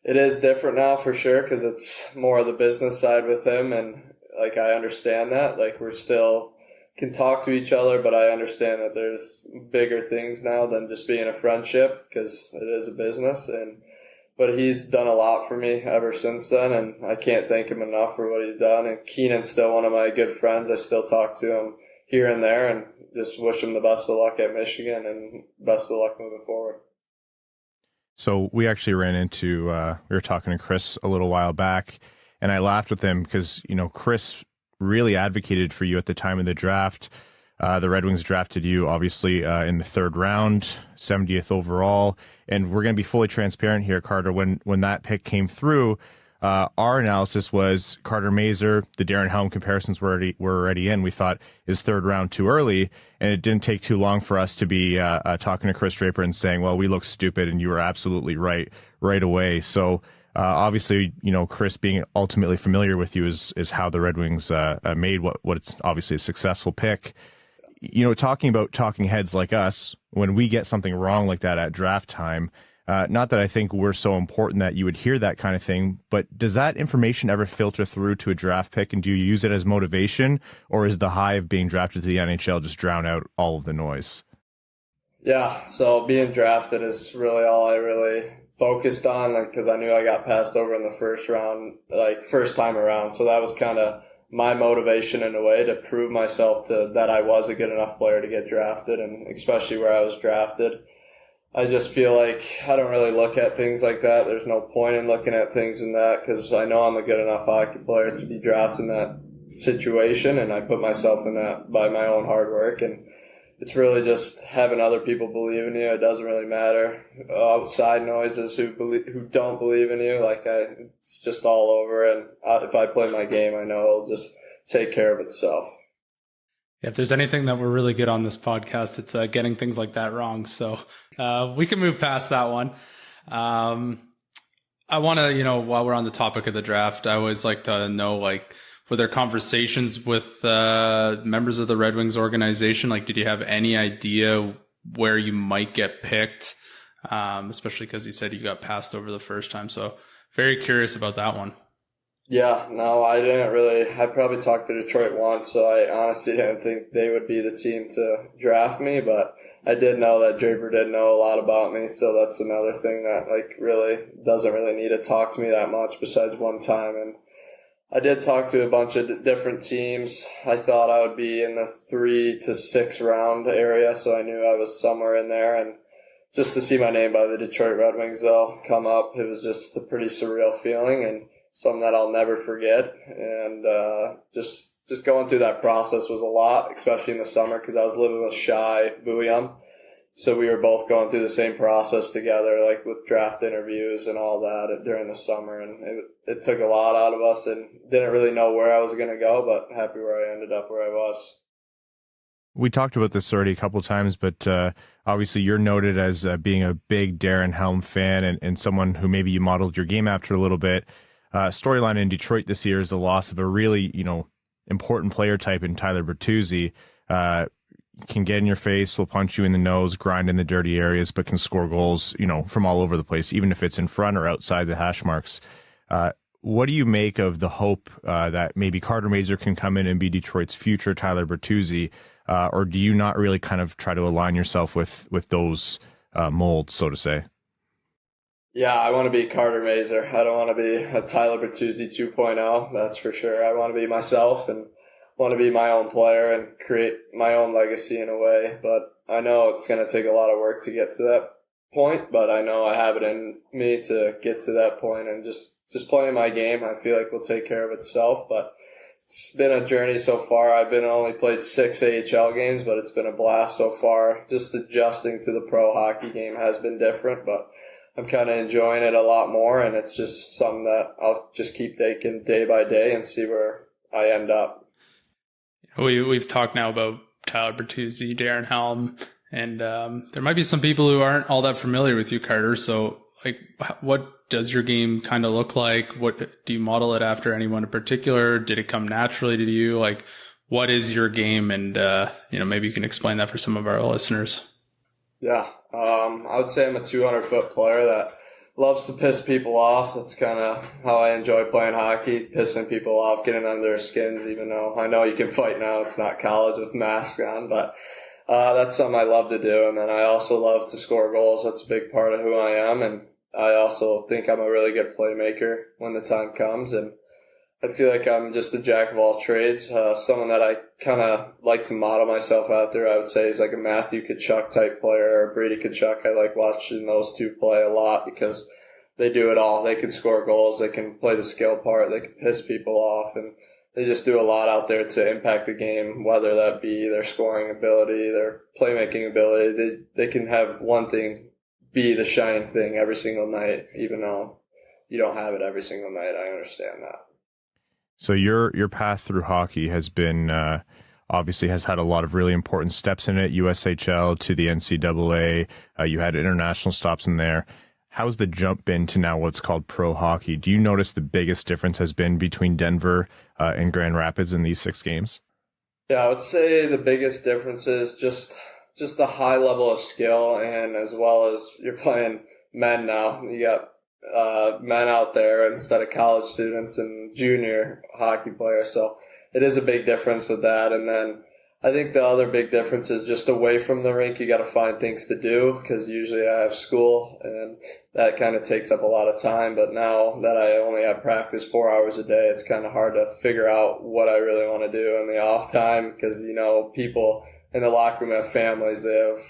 it is different now for sure because it's more of the business side with him, and like I understand that. Like we're still can talk to each other, but I understand that there's bigger things now than just being a friendship because it is a business. But he's done a lot for me ever since then, and I can't thank him enough for what he's done. And Keenan's still one of my good friends. I still talk to him here and there, and just wish him the best of luck at Michigan and best of luck moving forward. So we actually ran into, we were talking to Kris a little while back, and I laughed with him because, Kris really advocated for you at the time of the draft. The Red Wings drafted you, obviously, in the third round, 70th overall. And we're going to be fully transparent here, Carter. When that pick came through, our analysis was Carter Mazur, the Darren Helm comparisons were already in. We thought, is third round too early? And it didn't take too long for us to be talking to Kris Draper and saying, well, we look stupid, and you were absolutely right away. So obviously, Kris being ultimately familiar with you is how the Red Wings made what's obviously a successful pick. Talking about talking heads like us, when we get something wrong like that at draft time, not that I think we're so important that you would hear that kind of thing, but does that information ever filter through to a draft pick, and do you use it as motivation, or is the high of being drafted to the NHL just drown out all of the noise? Yeah, so being drafted is really all I really focused on, because I knew I got passed over in the first round, first time around. So that was kind of my motivation in a way to prove myself that I was a good enough player to get drafted, and especially where I was drafted. I just feel like I don't really look at things like that. There's no point in looking at things in that because I know I'm a good enough hockey player to be drafted in that situation, and I put myself in that by my own hard work. And it's really just having other people believe in you. It doesn't really matter outside noises who don't believe in you. It's just all over. And if I play my game, I know it'll just take care of itself. If there's anything that we're really good on this podcast, it's getting things like that wrong. So we can move past that one. I want to, while we're on the topic of the draft, I always like to know, were there conversations with members of the Red Wings organization? Did you have any idea where you might get picked? Especially because you said you got passed over the first time. So very curious about that one. Yeah, no, I didn't really. I probably talked to Detroit once, so I honestly didn't think they would be the team to draft me, but I did know that Draper did know a lot about me, so that's another thing that really doesn't really need to talk to me that much besides one time. And I did talk to a bunch of different teams. I thought I would be in the 3 to 6 round area, so I knew I was somewhere in there. And just to see my name by the Detroit Red Wings, though, come up, it was just a pretty surreal feeling and something that I'll never forget. And just going through that process was a lot, especially in the summer because I was living with Shai Bouillon. So we were both going through the same process together, with draft interviews and all that during the summer. And it took a lot out of us and didn't really know where I was going to go, but happy where I ended up where I was. We talked about this already a couple of times, but obviously you're noted as being a big Darren Helm fan and someone who maybe you modeled your game after a little bit. Storyline in Detroit this year is the loss of a really, important player type in Tyler Bertuzzi. Can get in your face, will punch you in the nose, grind in the dirty areas, but can score goals, from all over the place, even if it's in front or outside the hash marks. What do you make of the hope that maybe Carter Mazur can come in and be Detroit's future Tyler Bertuzzi? Or do you not really kind of try to align yourself with those molds, so to say? Yeah, I want to be Carter Mazur. I don't want to be a Tyler Bertuzzi 2.0, that's for sure. I want to be myself and want to be my own player and create my own legacy in a way. But I know it's going to take a lot of work to get to that point, but I know I have it in me to get to that point, and just playing my game, I feel like will take care of itself. But it's been a journey so far. I've only played 6 AHL games, but it's been a blast so far. Just adjusting to the pro hockey game has been different, but I'm kind of enjoying it a lot more, and it's just something that I'll just keep taking day by day and see where I end up. We've talked now about Tyler Bertuzzi, Darren Helm, and there might be some people who aren't all that familiar with you, Carter. So, what does your game kind of look like? What do you model it after anyone in particular? Did it come naturally to you? What is your game? And maybe you can explain that for some of our listeners. Yeah, I would say I'm a 200-foot player that loves to piss people off. That's kind of how I enjoy playing hockey, pissing people off, getting under their skins, even though I know you can fight now. It's not college with masks on, but that's something I love to do. And then I also love to score goals. That's a big part of who I am. And I also think I'm a really good playmaker when the time comes. And I feel like I'm just a jack of all trades. Someone that I kind of like to model myself after, I would say, is like a Matthew Tkachuk type player or a Brady Tkachuk. I like watching those two play a lot because they do it all. They can score goals. They can play the skill part. They can piss people off. And they just do a lot out there to impact the game, whether that be their scoring ability, their playmaking ability. They can have one thing be the shining thing every single night, even though you don't have it every single night. I understand that. So your path through hockey has been obviously has had a lot of really important steps in it. USHL to the NCAA, you had international stops in there. How's the jump been to now what's called pro hockey? Do you notice the biggest difference has been between Denver and Grand Rapids in these 6 games? Yeah, I would say the biggest difference is just the high level of skill, and as well as you're playing men now. You got men out there instead of college students and junior hockey players. So it is a big difference with that. And then I think the other big difference is just away from the rink, you got to find things to do because usually I have school and that kind of takes up a lot of time. But now that I only have practice 4 hours a day, it's kind of hard to figure out what I really want to do in the off time because, you know, people in the locker room have families, they have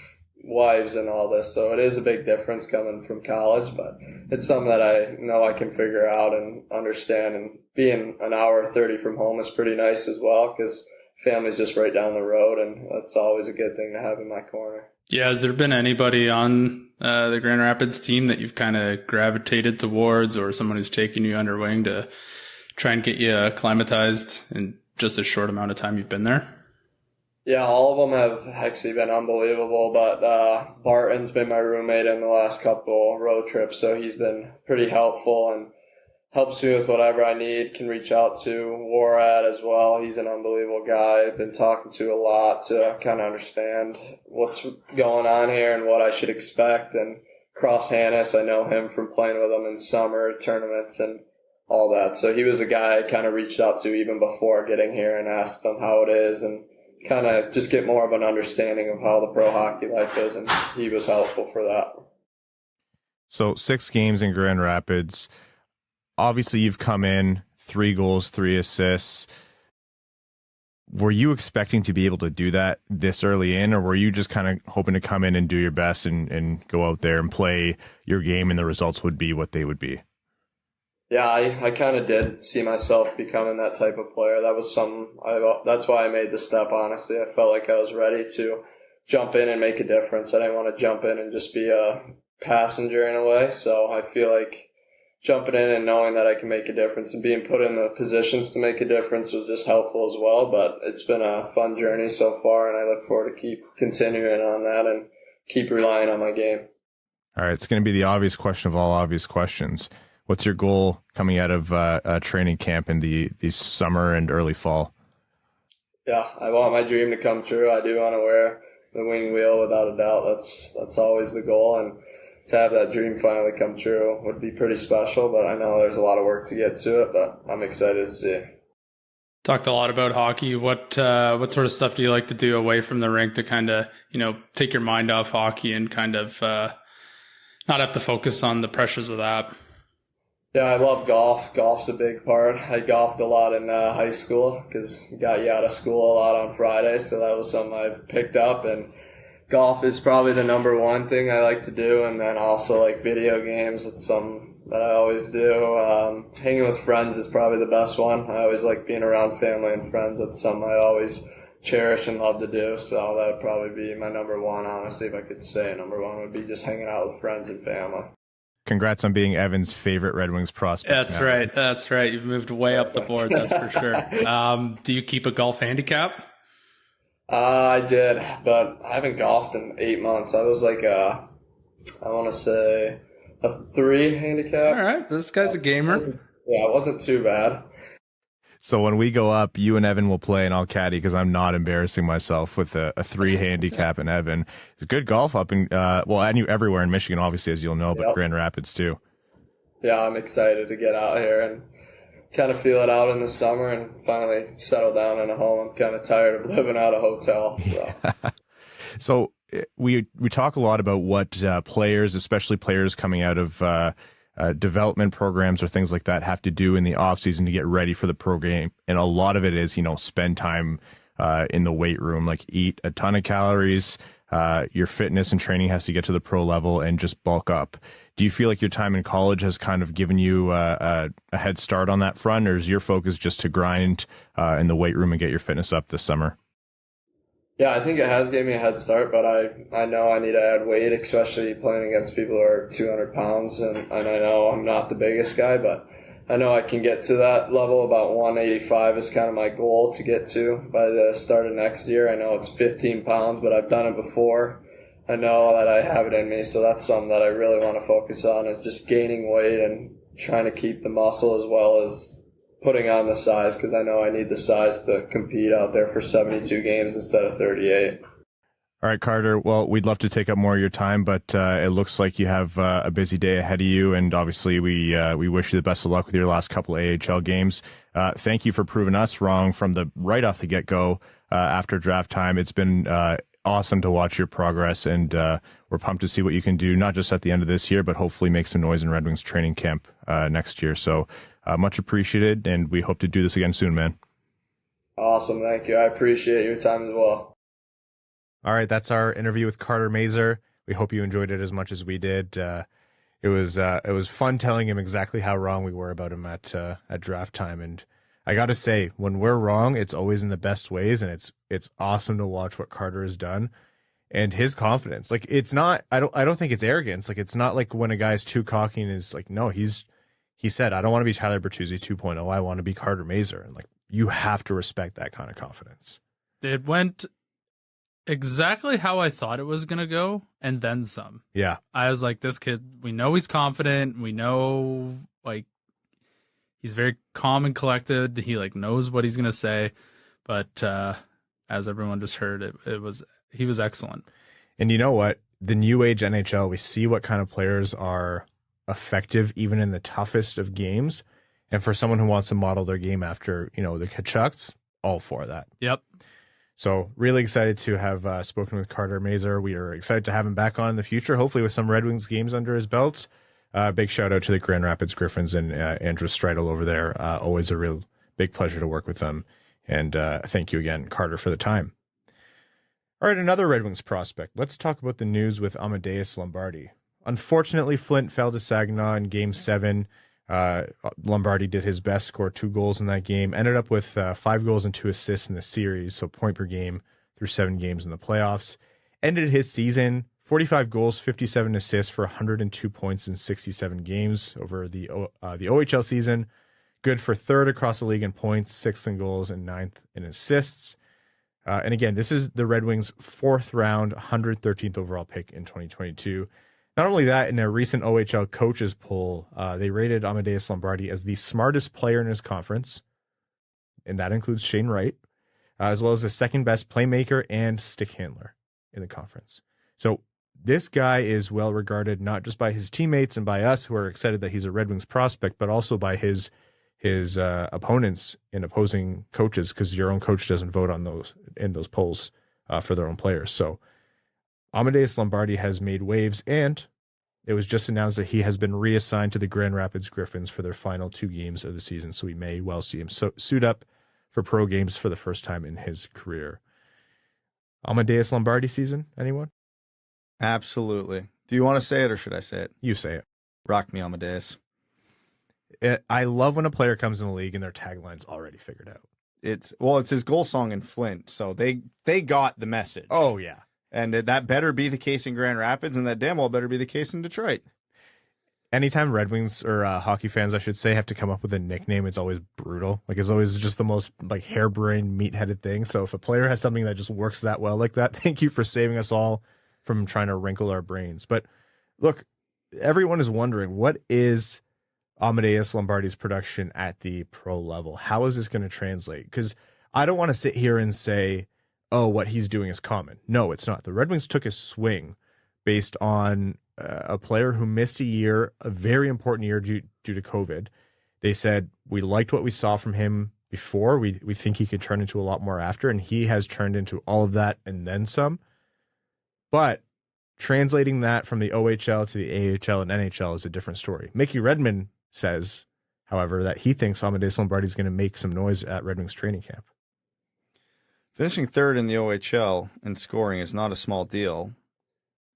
wives and all this. So it is a big difference coming from college, but it's something that I know I can figure out and understand. And being an hour 30 from home is pretty nice as well because family's just right down the road, and that's always a good thing to have in my corner. Yeah, has there been anybody on the Grand Rapids team that you've kind of gravitated towards, or someone who's taken you under wing to try and get you acclimatized in just a short amount of time you've been there? Yeah, all of them have actually been unbelievable, but Barton's been my roommate in the last couple road trips, so he's been pretty helpful and helps me with whatever I need, can reach out to Warad as well. He's an unbelievable guy. I've been talking to a lot to kind of understand what's going on here and what I should expect. And Cross Hannes, I know him from playing with him in summer tournaments and all that. So he was a guy I kind of reached out to even before getting here and asked him how it is and kind of just get more of an understanding of how the pro hockey life is. And he was helpful for that. So 6 games in Grand Rapids. Obviously, you've come in 3 goals, 3 assists. Were you expecting to be able to do that this early in, or were you just kind of hoping to come in and do your best and go out there and play your game and the results would be what they would be? Yeah, I kind of did see myself becoming that type of player. That was that's why I made the step, honestly. I felt like I was ready to jump in and make a difference. I didn't want to jump in and just be a passenger in a way. So I feel like jumping in and knowing that I can make a difference and being put in the positions to make a difference was just helpful as well. But it's been a fun journey so far, and I look forward to keep continuing on that and keep relying on my game. All right, it's going to be the obvious question of all obvious questions. What's your goal coming out of training camp in the summer and early fall? Yeah, I want my dream to come true. I do want to wear the wing wheel without a doubt. That's always the goal, and to have that dream finally come true would be pretty special, but I know there's a lot of work to get to it, but I'm excited to see. Talked a lot about hockey. What sort of stuff do you like to do away from the rink to kind of, take your mind off hockey and kind of not have to focus on the pressures of that? Yeah, I love golf. Golf's a big part. I golfed a lot in high school because got you out of school a lot on Friday, so that was something I've picked up, and golf is probably the number one thing I like to do, and then also like video games. It's something that I always do. Hanging with friends is probably the best one. I always like being around family and friends. That's something I always cherish and love to do, so that would probably be my number one, honestly. If I could say number one would be just hanging out with friends and family. Congrats on being Evan's favorite Red Wings prospect. That's right. You've moved way up the board, that's for sure. Do you keep a golf handicap? I did, but I haven't golfed in 8 months. I was like I want to say a 3 handicap. All right, this guy's a gamer. It wasn't too bad. So when we go up, you and Evan will play, and I'll caddy because I'm not embarrassing myself with a 3 handicap in Evan. It's good golf up in, everywhere in Michigan, obviously, as you'll know, but Grand Rapids too. Yeah, I'm excited to get out here and kind of feel it out in the summer and finally settle down in a home. I'm kind of tired of living out of hotel. So, so we talk a lot about what players, especially players coming out of development programs or things like that, have to do in the off season to get ready for the pro game. And a lot of it is, spend time in the weight room, like eat a ton of calories. Your fitness and training has to get to the pro level and just bulk up. Do you feel like your time in college has kind of given you a head start on that front, or is your focus just to grind in the weight room and get your fitness up this summer? Yeah, I think it has given me a head start, but I know I need to add weight, especially playing against people who are 200 pounds. And I know I'm not the biggest guy, but I know I can get to that level. About 185 is kind of my goal to get to by the start of next year. I know it's 15 pounds, but I've done it before. I know that I have it in me, so that's something that I really want to focus on, is just gaining weight and trying to keep the muscle as well as putting on the size, because I know I need the size to compete out there for 72 games instead of 38. All right, Carter. Well, we'd love to take up more of your time, but it looks like you have a busy day ahead of you, and obviously we wish you the best of luck with your last couple of AHL games. Thank you for proving us wrong from right off the get-go after draft time. It's been awesome to watch your progress, and we're pumped to see what you can do, not just at the end of this year, but hopefully make some noise in Red Wings training camp next year. So much appreciated, and we hope to do this again soon, man. Awesome. Thank you. I appreciate your time as well. All right, that's our interview with Carter Mazur. We hope you enjoyed it as much as we did. It was fun telling him exactly how wrong we were about him at draft time. And I got to say, when we're wrong, it's always in the best ways, and it's awesome to watch what Carter has done and his confidence. Like, it's not, I don't think it's arrogance. Like, it's not like when a guy's too cocky and is like, no, he said, I don't want to be Tyler Bertuzzi 2.0. I want to be Carter Mazur. And like, you have to respect that kind of confidence. It went exactly how I thought it was going to go, and then some. Yeah. I was like, this kid, we know he's confident. We know, like, he's very calm and collected. He, like, knows what he's going to say. But as everyone just heard, he was excellent. And you know what? The new age NHL, we see what kind of players are effective even in the toughest of games. And for someone who wants to model their game after, the Canucks, all for that. Yep. So really excited to have spoken with Carter Mazur. We are excited to have him back on in the future, hopefully with some Red Wings games under his belt. Big shout out to the Grand Rapids Griffins and Andrew Streidel over there. Always a real big pleasure to work with them. And thank you again, Carter, for the time. All right, another Red Wings prospect. Let's talk about the news with Amadeus Lombardi. Unfortunately, Flint fell to Saginaw in Game 7. Lombardi did his best, scored 2 goals in that game, ended up with 5 goals and 2 assists in the series, so point per game through 7 games in the playoffs. Ended his season 45 goals, 57 assists for 102 points in 67 games over the OHL season. Good for 3rd across the league in points, 6th in goals, and 9th in assists. And again, this is the Red Wings' 4th round, 113th overall pick in 2022. Not only that, in a recent OHL coaches poll, they rated Amadeus Lombardi as the smartest player in his conference, and that includes Shane Wright, as well as the 2nd best playmaker and stick handler in the conference. So this guy is well regarded not just by his teammates and by us who are excited that he's a Red Wings prospect, but also by his opponents and opposing coaches, because your own coach doesn't vote on those polls for their own players. So Amadeus Lombardi has made waves, and it was just announced that he has been reassigned to the Grand Rapids Griffins for their final 2 games of the season, so we may well see him suit up for pro games for the first time in his career. Amadeus Lombardi season, anyone? Absolutely. Do you want to say it, or should I say it? You say it. Rock me, Amadeus. I love when a player comes in the league and their tagline's already figured out. It's his goal song in Flint, so they got the message. Oh, yeah. And that better be the case in Grand Rapids, and that damn well better be the case in Detroit. Anytime Red Wings or hockey fans, I should say, have to come up with a nickname, it's always brutal. Like, it's always just the most like harebrained, meat-headed thing. So if a player has something that just works that well like that, thank you for saving us all from trying to wrinkle our brains. But look, everyone is wondering, what is Amadeus Lombardi's production at the pro level. How is this going to translate? Because I don't want to sit here and say, oh, what he's doing is common. No, it's not. The Red Wings took a swing based on a player who missed a year, a very important year due to COVID. They said, we liked what we saw from him before. We think he could turn into a lot more after, and he has turned into all of that and then some. But translating that from the OHL to the AHL and NHL is a different story. Mickey Redmond says, however, that he thinks Amadeus Lombardi is going to make some noise at Red Wings training camp. Finishing third in the OHL in scoring is not a small deal.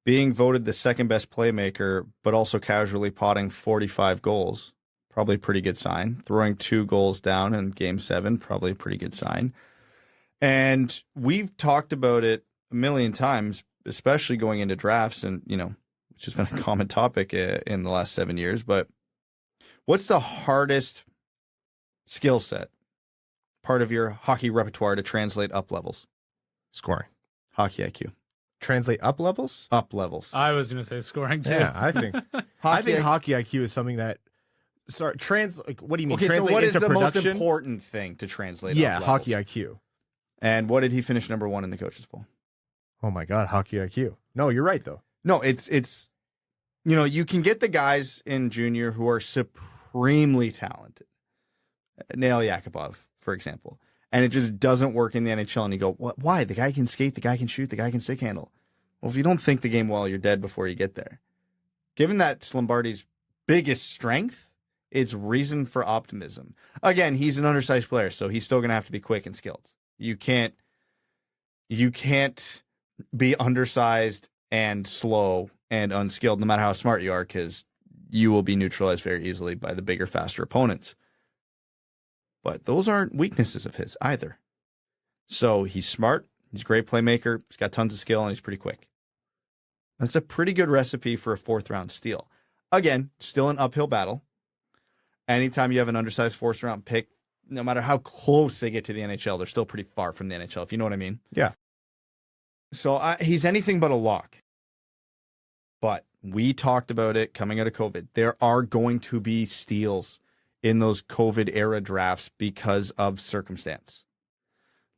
Being voted the second best playmaker, but also casually potting 45 goals, probably a pretty good sign. Throwing 2 goals down in Game 7, probably a pretty good sign. And we've talked about it a million times, especially going into drafts, and which has been a common topic in the last 7 years. But what's the hardest skill set, part of your hockey repertoire to translate up levels? Scoring. Hockey IQ. Translate up levels? Up levels. I was going to say scoring too. Yeah, I think hockey IQ is something that what do you mean? Okay, translate so what is into the production? most important thing to translate? Yeah, up hockey levels? IQ. And what did he finish number 1 in the coaches poll? Oh my God, hockey IQ. No, you're right though. No, it's you can get the guys in junior who are supremely talented. Nail Yakupov, for example. And it just doesn't work in the NHL. And you go, what? Why? The guy can skate, the guy can shoot, the guy can stick handle. Well, if you don't think the game well, you're dead before you get there. Given that's Lombardi's biggest strength, it's reason for optimism. Again, he's an undersized player, so he's still going to have to be quick and skilled. You can't be undersized and slow and unskilled, no matter how smart you are, because you will be neutralized very easily by the bigger, faster opponents. But those aren't weaknesses of his either. So he's smart, he's a great playmaker, he's got tons of skill, and he's pretty quick. That's a pretty good recipe for a 4th-round steal. Again, still an uphill battle. Anytime you have an undersized 4th-round pick, no matter how close they get to the NHL, they're still pretty far from the NHL, if you know what I mean. Yeah. So he's anything but a lock. But we talked about it coming out of COVID. There are going to be steals in those COVID-era drafts because of circumstance.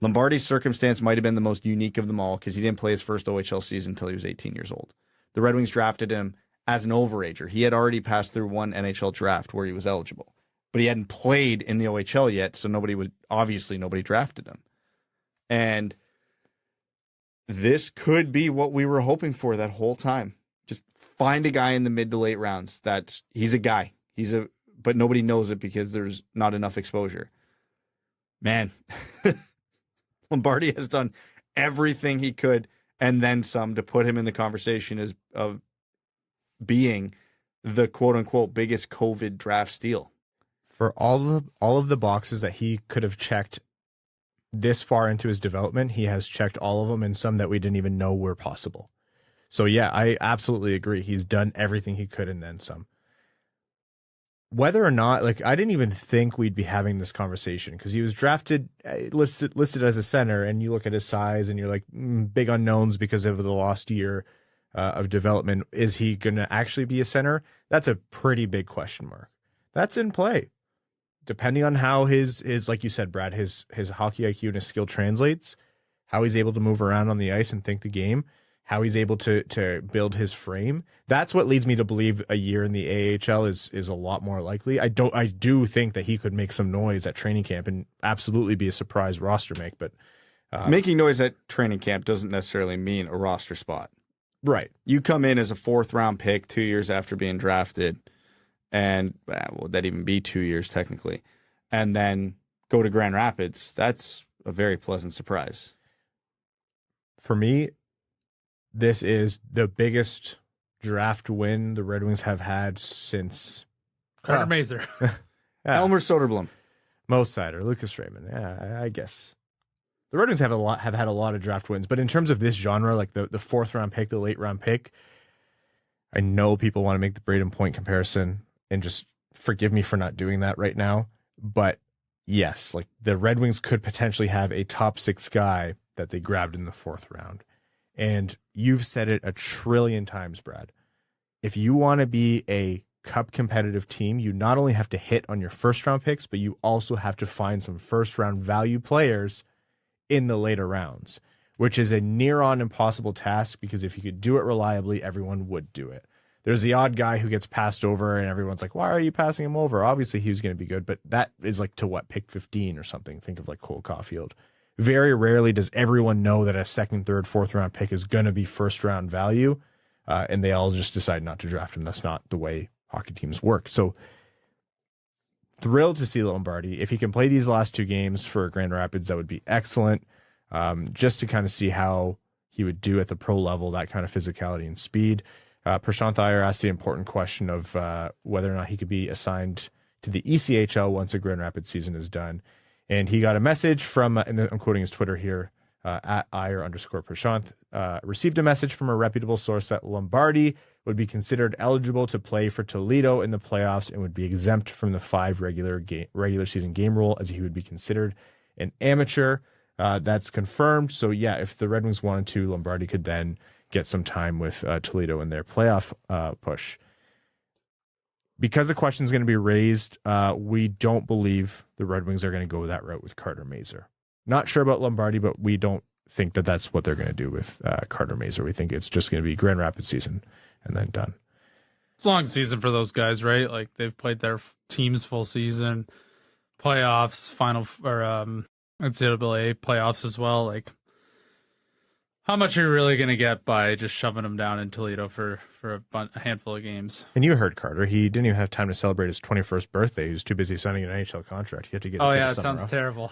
Lombardi's circumstance might have been the most unique of them all because he didn't play his first OHL season until he was 18 years old. The Red Wings drafted him as an overager. He had already passed through one NHL draft where he was eligible, but he hadn't played in the OHL yet, so nobody drafted him. And this could be what we were hoping for that whole time. Just find a guy in the mid to late rounds he's a guy. But nobody knows it because there's not enough exposure. Man, Lombardi has done everything he could and then some to put him in the conversation of being the quote unquote biggest COVID draft steal. For all of the boxes that he could have checked this far into his development, he has checked all of them, and some that we didn't even know were possible. So yeah, I absolutely agree. He's done everything he could and then some. Whether or not, I didn't even think we'd be having this conversation because he was drafted, listed as a center, and you look at his size and you're like, big unknowns because of the lost year of development. Is he going to actually be a center? That's a pretty big question mark. That's in play. Depending on how his like you said, Brad, his hockey IQ and his skill translates, how he's able to move around on the ice and think the game, how he's able to build his frame. That's what leads me to believe a year in the AHL is a lot more likely. I do think that he could make some noise at training camp and absolutely be a surprise roster make. But making noise at training camp doesn't necessarily mean a roster spot. Right. You come in as a 4th-round pick 2 years after being drafted, and would that even be 2 years technically, and then go to Grand Rapids. That's a very pleasant surprise. For me, this is the biggest draft win the Red Wings have had since Carter Mazur. Elmer Soderblom. Mo Seider, Lucas Raymond. Yeah, I guess. The Red Wings have had a lot of draft wins, but in terms of this genre, like the 4th-round pick, the late-round pick, I know people want to make the Braden Point comparison, and just forgive me for not doing that right now. But yes, the Red Wings could potentially have a top 6 guy that they grabbed in the 4th round. And you've said it a trillion times, Brad. If you want to be a cup competitive team, you not only have to hit on your first round picks, but you also have to find some first round value players in the later rounds, which is a near on impossible task, because if you could do it reliably, everyone would do it. There's the odd guy who gets passed over and everyone's like, why are you passing him over? Obviously he was going to be good, but that is like to what, pick 15 or something. Think of like Cole Caulfield. Very rarely does everyone know that a second, third, fourth round pick is going to be first round value. And they all just decide not to draft him. That's not the way hockey teams work. So thrilled to see Lombardi. If he can play these last 2 games for Grand Rapids, that would be excellent. Just to kind of see how he would do at the pro level, that kind of physicality and speed. Prashant Iyer asked the important question of whether or not he could be assigned to the ECHL once the Grand Rapids season is done. And he got a message from, and I'm quoting his Twitter here, at Iyer_Prashant, received a message from a reputable source that Lombardi would be considered eligible to play for Toledo in the playoffs and would be exempt from the 5 regular season game rule, as he would be considered an amateur. That's confirmed. So yeah, if the Red Wings wanted to, Lombardi could then get some time with Toledo in their playoff push. Because the question is going to be raised, we don't believe the Red Wings are going to go that route with Carter Mazur. Not sure about Lombardi, but we don't think that that's what they're going to do with Carter Mazur. We think it's just going to be Grand Rapids season and then done. It's a long season for those guys, right? Like they've played their team's full season, playoffs, final or NCAA playoffs as well. Like, how much are you really going to get by just shoving him down in Toledo for a handful of games? And you heard Carter. He didn't even have time to celebrate his 21st birthday. He was too busy signing an NHL contract. He had to get. Oh yeah, it sounds terrible.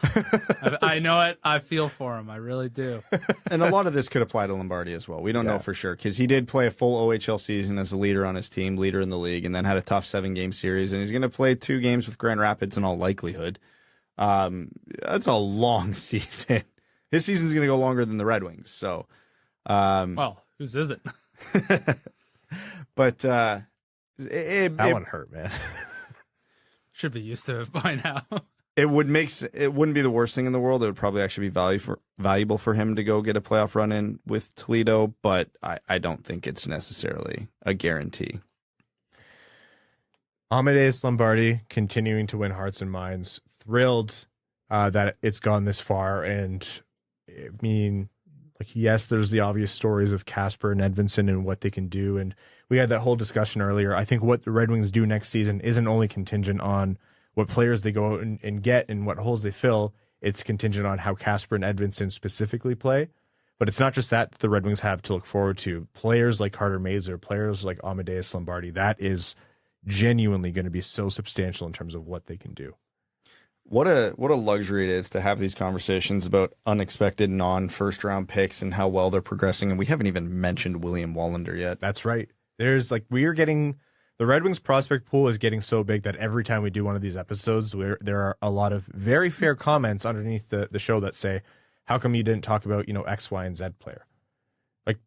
I know it. I feel for him. I really do. And a lot of this could apply to Lombardi as well. We don't know for sure, because he did play a full OHL season as a leader on his team, leader in the league, and then had a tough 7-game series. And he's going to play 2 games with Grand Rapids in all likelihood. That's a long season. His season's going to go longer than the Red Wings. So. Well, whose is it? But that one hurt, man. Should be used to it by now. It wouldn't be the worst thing in the world. It would probably actually be valuable for him to go get a playoff run in with Toledo, but I don't think it's necessarily a guarantee. Amadeus Lombardi continuing to win hearts and minds. Thrilled that it's gone this far, and I mean, like, yes, there's the obvious stories of Kasper and Edvinsson and what they can do. And we had that whole discussion earlier. I think what the Red Wings do next season isn't only contingent on what players they go out and get and what holes they fill. It's contingent on how Kasper and Edvinsson specifically play. But it's not just that the Red Wings have to look forward to. Players like Carter Mazur, players like Amadeus Lombardi, that is genuinely going to be so substantial in terms of what they can do. What a luxury it is to have these conversations about unexpected non-first round picks and how well they're progressing. And we haven't even mentioned William Wallander yet. That's right. There's like, the Red Wings prospect pool is getting so big that every time we do one of these episodes, there are a lot of very fair comments underneath the show that say, how come you didn't talk about, X, Y, and Z player? Like,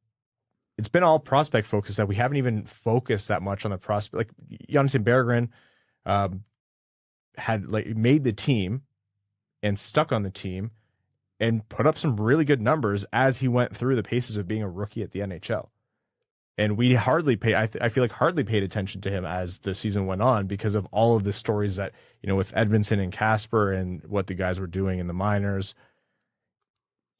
it's been all prospect focused that we haven't even focused that much on the prospect. Like Jonathan Berggren, had made the team and stuck on the team and put up some really good numbers as he went through the paces of being a rookie at the NHL. And we hardly I feel like hardly paid attention to him as the season went on because of all of the stories that, with Edvinsson and Kasper and what the guys were doing in the minors.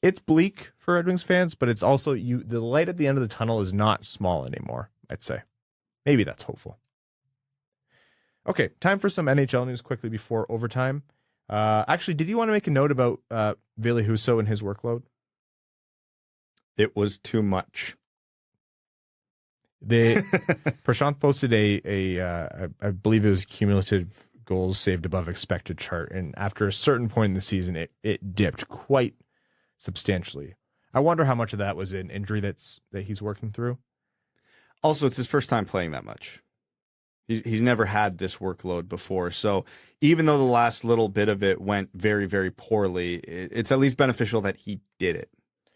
It's bleak for Red Wings fans, but it's also the light at the end of the tunnel is not small anymore, I'd say. Maybe that's hopeful. Okay, time for some NHL news quickly before overtime. Actually, did you want to make a note about Ville Husso and his workload? It was too much. Prashant posted I believe it was cumulative goals saved above expected chart, and after a certain point in the season, it dipped quite substantially. I wonder how much of that was an injury that he's working through. Also, it's his first time playing that much. He's never had this workload before. So even though the last little bit of it went very, very poorly, it's at least beneficial that he did it,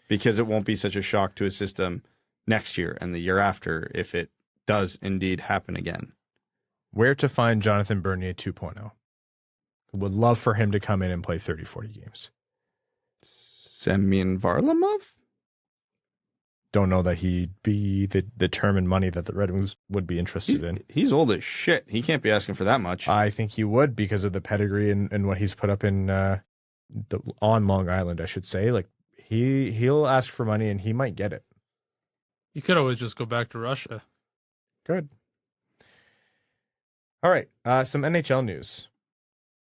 because it won't be such a shock to his system next year and the year after if it does indeed happen again. Where to find Jonathan Bernier 2.0? Would love for him to come in and play 30, 40 games. Semyon Varlamov? don't know that he'd be the determined money that the Red Wings would be interested in. He's old as shit. He can't be asking for that much. I think he would because of the pedigree and what he's put up in on Long Island, I should say. Like he'll ask for money and he might get it. You could always just go back to Russia. Good. All right, some NHL news.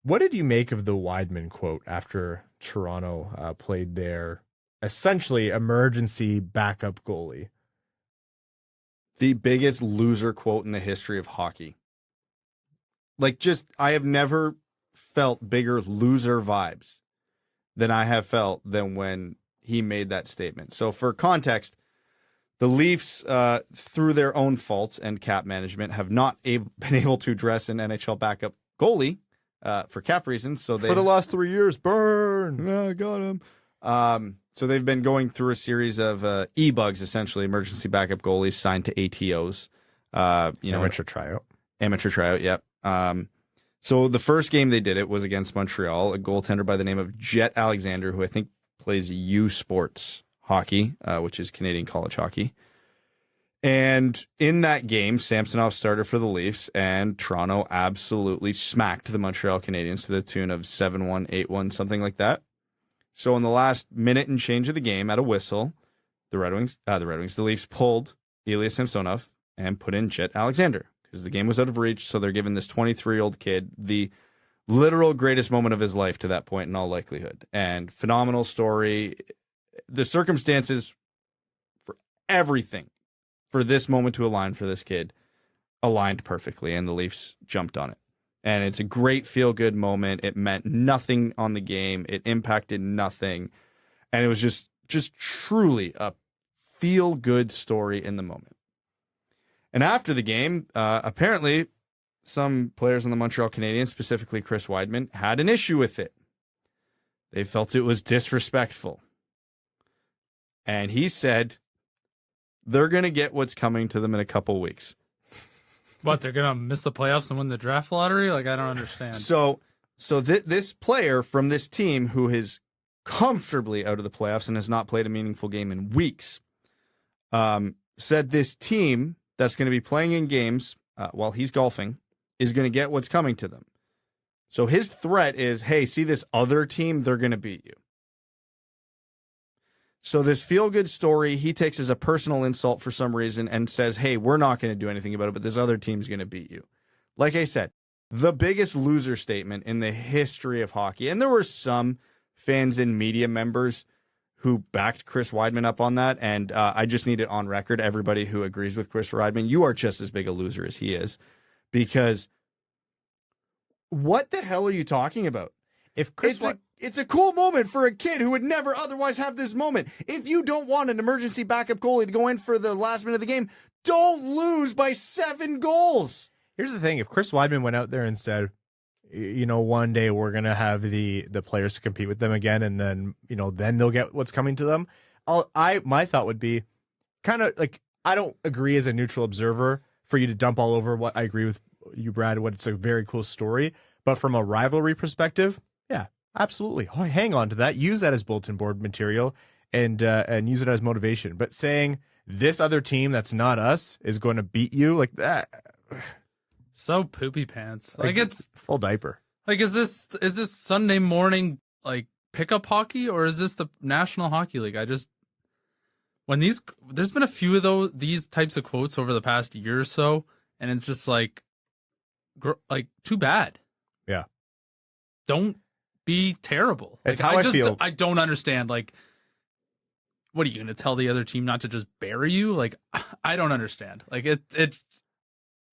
What did you make of the Wideman quote after Toronto played their essentially emergency backup goalie? The biggest loser quote in the history of hockey. Like, I have never felt bigger loser vibes than I have felt than when he made that statement. So for context, the Leafs, through their own faults and cap management, have not been able to dress an NHL backup goalie for cap reasons. So for the last 3 years, burn. Yeah, I got him. So they've been going through a series of e-bugs, essentially, emergency backup goalies signed to ATOs. Amateur tryout. Amateur tryout, yep. So the first game they did it was against Montreal, a goaltender by the name of Jett Alexander, who I think plays U Sports hockey, which is Canadian college hockey. And in that game, Samsonov started for the Leafs, and Toronto absolutely smacked the Montreal Canadiens to the tune of 7-1, 8-1, something like that. So in the last minute and change of the game, at a whistle, the Leafs pulled Ilya Samsonov and put in Jett Alexander because the game was out of reach. So they're giving this 23-year-old kid the literal greatest moment of his life to that point in all likelihood. And phenomenal story. The circumstances for everything for this moment to align for this kid aligned perfectly, and the Leafs jumped on it. And it's a great feel-good moment. It meant nothing on the game. It impacted nothing. And it was just truly a feel-good story in the moment. And after the game, apparently some players on the Montreal Canadiens, specifically Chris Wideman, had an issue with it. They felt it was disrespectful. And he said they're going to get what's coming to them in a couple weeks. What, they're going to miss the playoffs and win the draft lottery? Like, I don't understand. So this player from this team who is comfortably out of the playoffs and has not played a meaningful game in weeks, said this team that's going to be playing in games while he's golfing is going to get what's coming to them. So his threat is, hey, see this other team? They're going to beat you. So this feel-good story, he takes as a personal insult for some reason and says, hey, we're not going to do anything about it, but this other team's going to beat you. Like I said, the biggest loser statement in the history of hockey. And there were some fans and media members who backed Chris Wideman up on that. And I just need it on record. Everybody who agrees with Chris Wideman, you are just as big a loser as he is. Because what the hell are you talking about? If It's a cool moment for a kid who would never otherwise have this moment. If you don't want an emergency backup goalie to go in for the last minute of the game, don't lose by 7 goals. Here's the thing. If Chris Wideman went out there and said, one day we're going to have the players to compete with them again, and then, then they'll get what's coming to them. My thought would be kind of like, I don't agree as a neutral observer for you to dump all over what I agree with you, Brad, what it's a very cool story. But from a rivalry perspective, yeah. Absolutely. Hang on to that. Use that as bulletin board material and use it as motivation. But saying this other team that's not us is going to beat you like that. So poopy pants. Like it's full diaper. Like, is this Sunday morning, like, pickup hockey, or is this the National Hockey League? there's been a few of these types of quotes over the past year or so, and it's just like too bad. Yeah. Don't be terrible. It's how I feel. I don't understand. Like, what are you going to tell the other team not to just bury you? Like, I don't understand. Like it.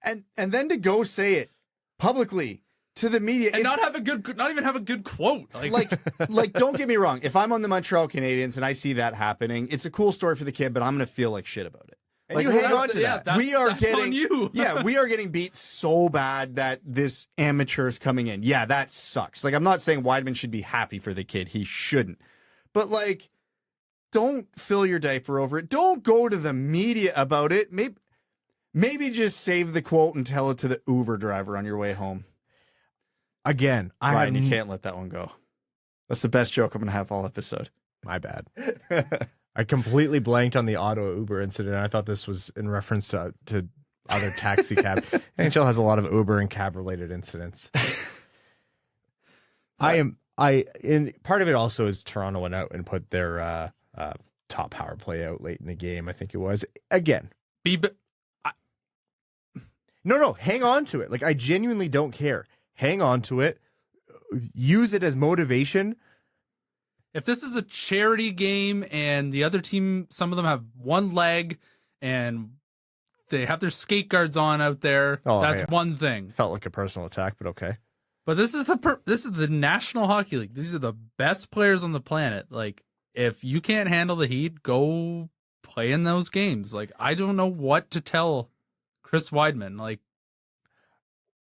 And then to go say it publicly to the media and not even have a good quote. Like don't get me wrong. If I'm on the Montreal Canadiens and I see that happening, it's a cool story for the kid, but I'm going to feel like shit about it. And you hang on to that. That's on you. We are getting beat so bad that this amateur's coming in. Yeah, that sucks. Like, I'm not saying Wideman should be happy for the kid. He shouldn't. But, like, don't fill your diaper over it. Don't go to the media about it. Maybe just save the quote and tell it to the Uber driver on your way home. Again, Ryan, you can't let that one go. That's the best joke I'm going to have all episode. My bad. I completely blanked on the Ottawa Uber incident. I thought this was in reference to other taxi cab. NHL has a lot of Uber and cab related incidents. Part of it also is Toronto went out and put their top power play out late in the game. I think it was again. No, hang on to it. Like, I genuinely don't care. Hang on to it. Use it as motivation. If this is a charity game and the other team, some of them have one leg and they have their skate guards on out there, that's one thing. Felt like a personal attack, but okay. But this is the National Hockey League. These are the best players on the planet. Like, if you can't handle the heat, go play in those games. Like, I don't know what to tell Chris Wideman. Like,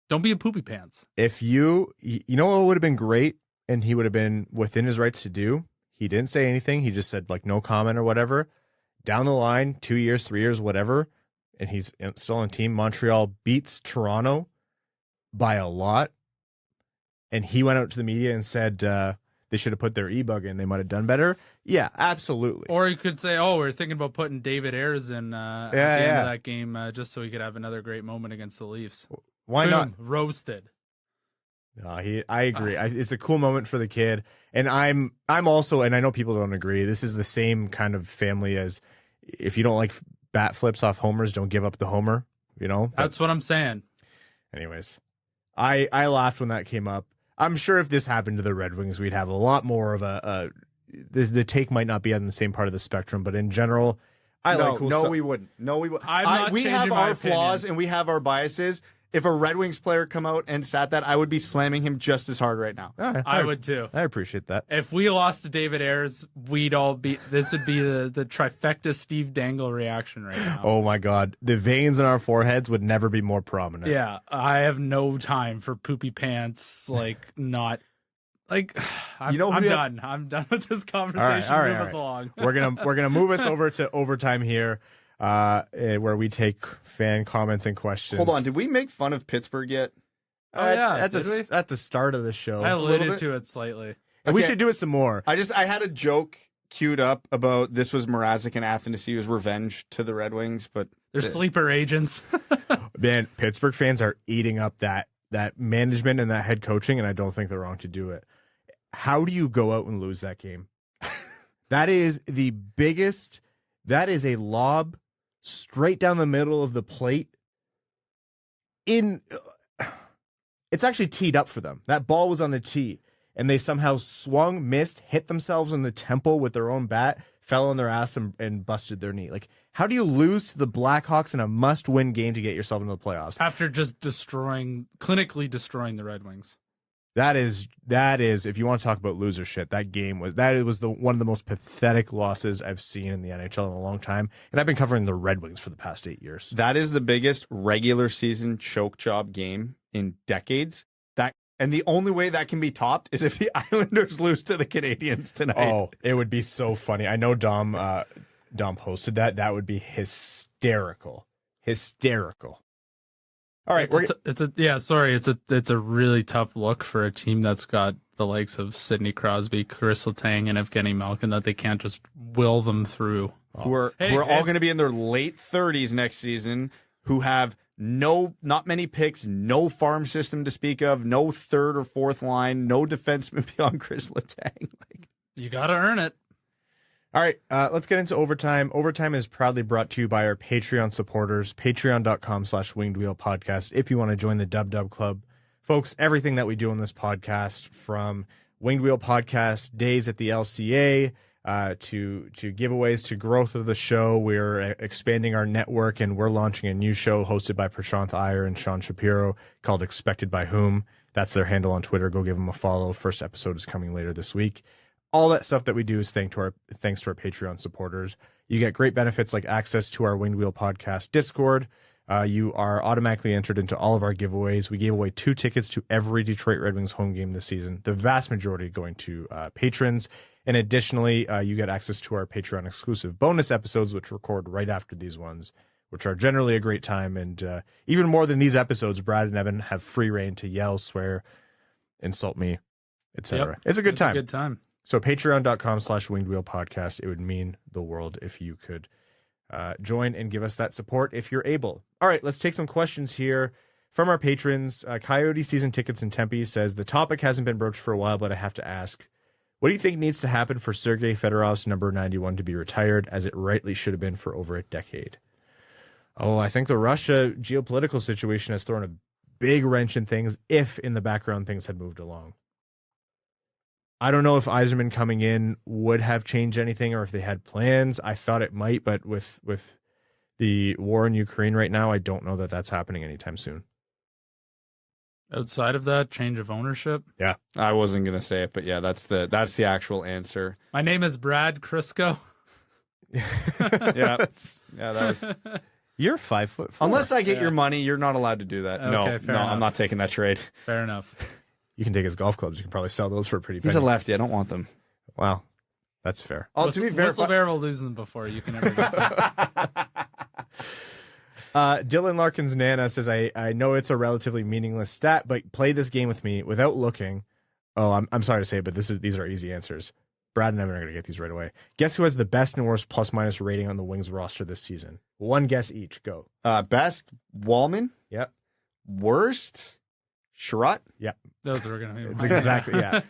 don't be a poopy pants. If you know what would have been great, and he would have been within his rights to do, he didn't say anything. He just said, like, no comment or whatever. Down the line, 2 years, 3 years, whatever, and he's still on team. Montreal beats Toronto by a lot, and he went out to the media and said they should have put their e-bug in. They might have done better. Yeah, absolutely. Or you could say, we're thinking about putting David Ayres in at the end of that game just so he could have another great moment against the Leafs. Why not? Roasted. No, I agree. It's a cool moment for the kid, and I'm also, and I know people don't agree. This is the same kind of family as if you don't like bat flips off homers, don't give up the homer. You know, that's what I'm saying. Anyways, I laughed when that came up. I'm sure if this happened to the Red Wings, we'd have a lot more of the take might not be on the same part of the spectrum, but in general, we wouldn't. No, we wouldn't. We have our flaws and we have our biases. If a Red Wings player come out and sat that, I would be slamming him just as hard right now. I would too. I appreciate that. If we lost to David Ayres, this would be the trifecta Steve Dangle reaction right now. Oh my God. The veins in our foreheads would never be more prominent. Yeah. I have no time for poopy pants. I'm done. I'm done with this conversation. Move us along. We're gonna move us over to overtime here. Where we take fan comments and questions. Hold on, did we make fun of Pittsburgh yet? At the start of the show. I alluded to it slightly. And we should do it some more. I had a joke queued up about this was Mrazek and Athanasiou's revenge to the Red Wings, but they're sleeper agents. Man, Pittsburgh fans are eating up that management and that head coaching, and I don't think they're wrong to do it. How do you go out and lose that game? That is the biggest. That is a lob straight down the middle of the plate. It's actually teed up for them. That ball was on the tee, and they somehow swung, missed, hit themselves in the temple with their own bat, fell on their ass, and busted their knee. Like, how do you lose to the Blackhawks in a must-win game to get yourself into the playoffs? After just clinically destroying the Red Wings. That is, if you want to talk about loser shit, that was one of the most pathetic losses I've seen in the NHL in a long time. And I've been covering the Red Wings for the past 8 years. That is the biggest regular season choke job game in decades. And the only way that can be topped is if the Islanders lose to the Canadiens tonight. Oh, it would be so funny. I know Dom posted that. That would be hysterical. All right, it's a really tough look for a team that's got the likes of Sidney Crosby, Chris Letang, and Evgeny Malkin that they can't just will them through. Who are all going to be in their late 30s next season, who have not many picks, no farm system to speak of, no third or fourth line, no defenseman beyond Chris Letang. You got to earn it. All right, let's get into overtime. Overtime is proudly brought to you by our Patreon supporters, patreon.com/wingedwheelpodcast. If you want to join the Dub Club, folks, everything that we do on this podcast, from Winged Wheel Podcast days at the LCA to giveaways to growth of the show, we're expanding our network, and we're launching a new show hosted by Prashanth Iyer and Sean Shapiro called Expected by Whom. That's their handle on Twitter. Go give them a follow. First episode is coming later this week. All that stuff that we do is thanks to our Patreon supporters. You get great benefits like access to our Winged Wheel Podcast Discord. You are automatically entered into all of our giveaways. We gave away 2 tickets to every Detroit Red Wings home game this season, the vast majority going to patrons. And additionally, you get access to our Patreon exclusive bonus episodes, which record right after these ones, which are generally a great time. And even more than these episodes, Brad and Evan have free reign to yell, swear, insult me, etc. Yep. It's a good time. A good time. So patreon.com/wingedwheelpodcast. It would mean the world if you could join and give us that support if you're able. All right, let's take some questions here from our patrons. Coyote Season Tickets in Tempe says, the topic hasn't been broached for a while, but I have to ask, what do you think needs to happen for Sergei Fedorov's number 91 to be retired, as it rightly should have been for over a decade? Oh, I think the Russia geopolitical situation has thrown a big wrench in things, if in the background things had moved along. I don't know if Yzerman coming in would have changed anything or if they had plans. I thought it might, but with the war in Ukraine right now, I don't know that that's happening anytime soon. Outside of that, change of ownership. Yeah. I wasn't going to say it, but yeah, that's the actual answer. My name is Brad Crisco. Yeah. Yeah, that was... You're 5'4". Unless I get your money, you're not allowed to do that. Okay, No, fair enough. I'm not taking that trade. Fair enough. You can take his golf clubs. You can probably sell those for a pretty penny. He's a lefty. I don't want them. Wow. That's fair. Oh, to be fair, Whistlebear will lose them before you can ever get them. Dylan Larkins Nana says, I know it's a relatively meaningless stat, but play this game with me without looking. Oh, I'm sorry to say, but these are easy answers. Brad and I are going to get these right away. Guess who has the best and worst plus-minus rating on the Wings roster this season? One guess each. Go. Best, Wallman. Yep. Worst, Sherratt. Yep. Those are going to be It's mine. exactly, yeah.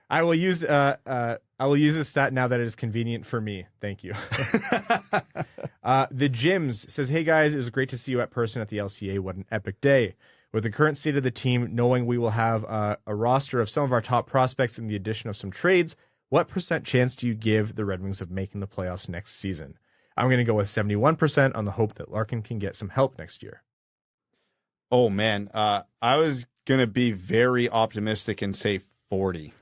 I will use this stat now that it is convenient for me. Thank you. The Gyms says, hey guys, it was great to see you at person at the LCA. What an epic day. With the current state of the team, knowing we will have a roster of some of our top prospects and the addition of some trades, what % chance do you give the Red Wings of making the playoffs next season? I'm going to go with 71% on the hope that Larkin can get some help next year. Oh, man. I was going to be very optimistic and say 40.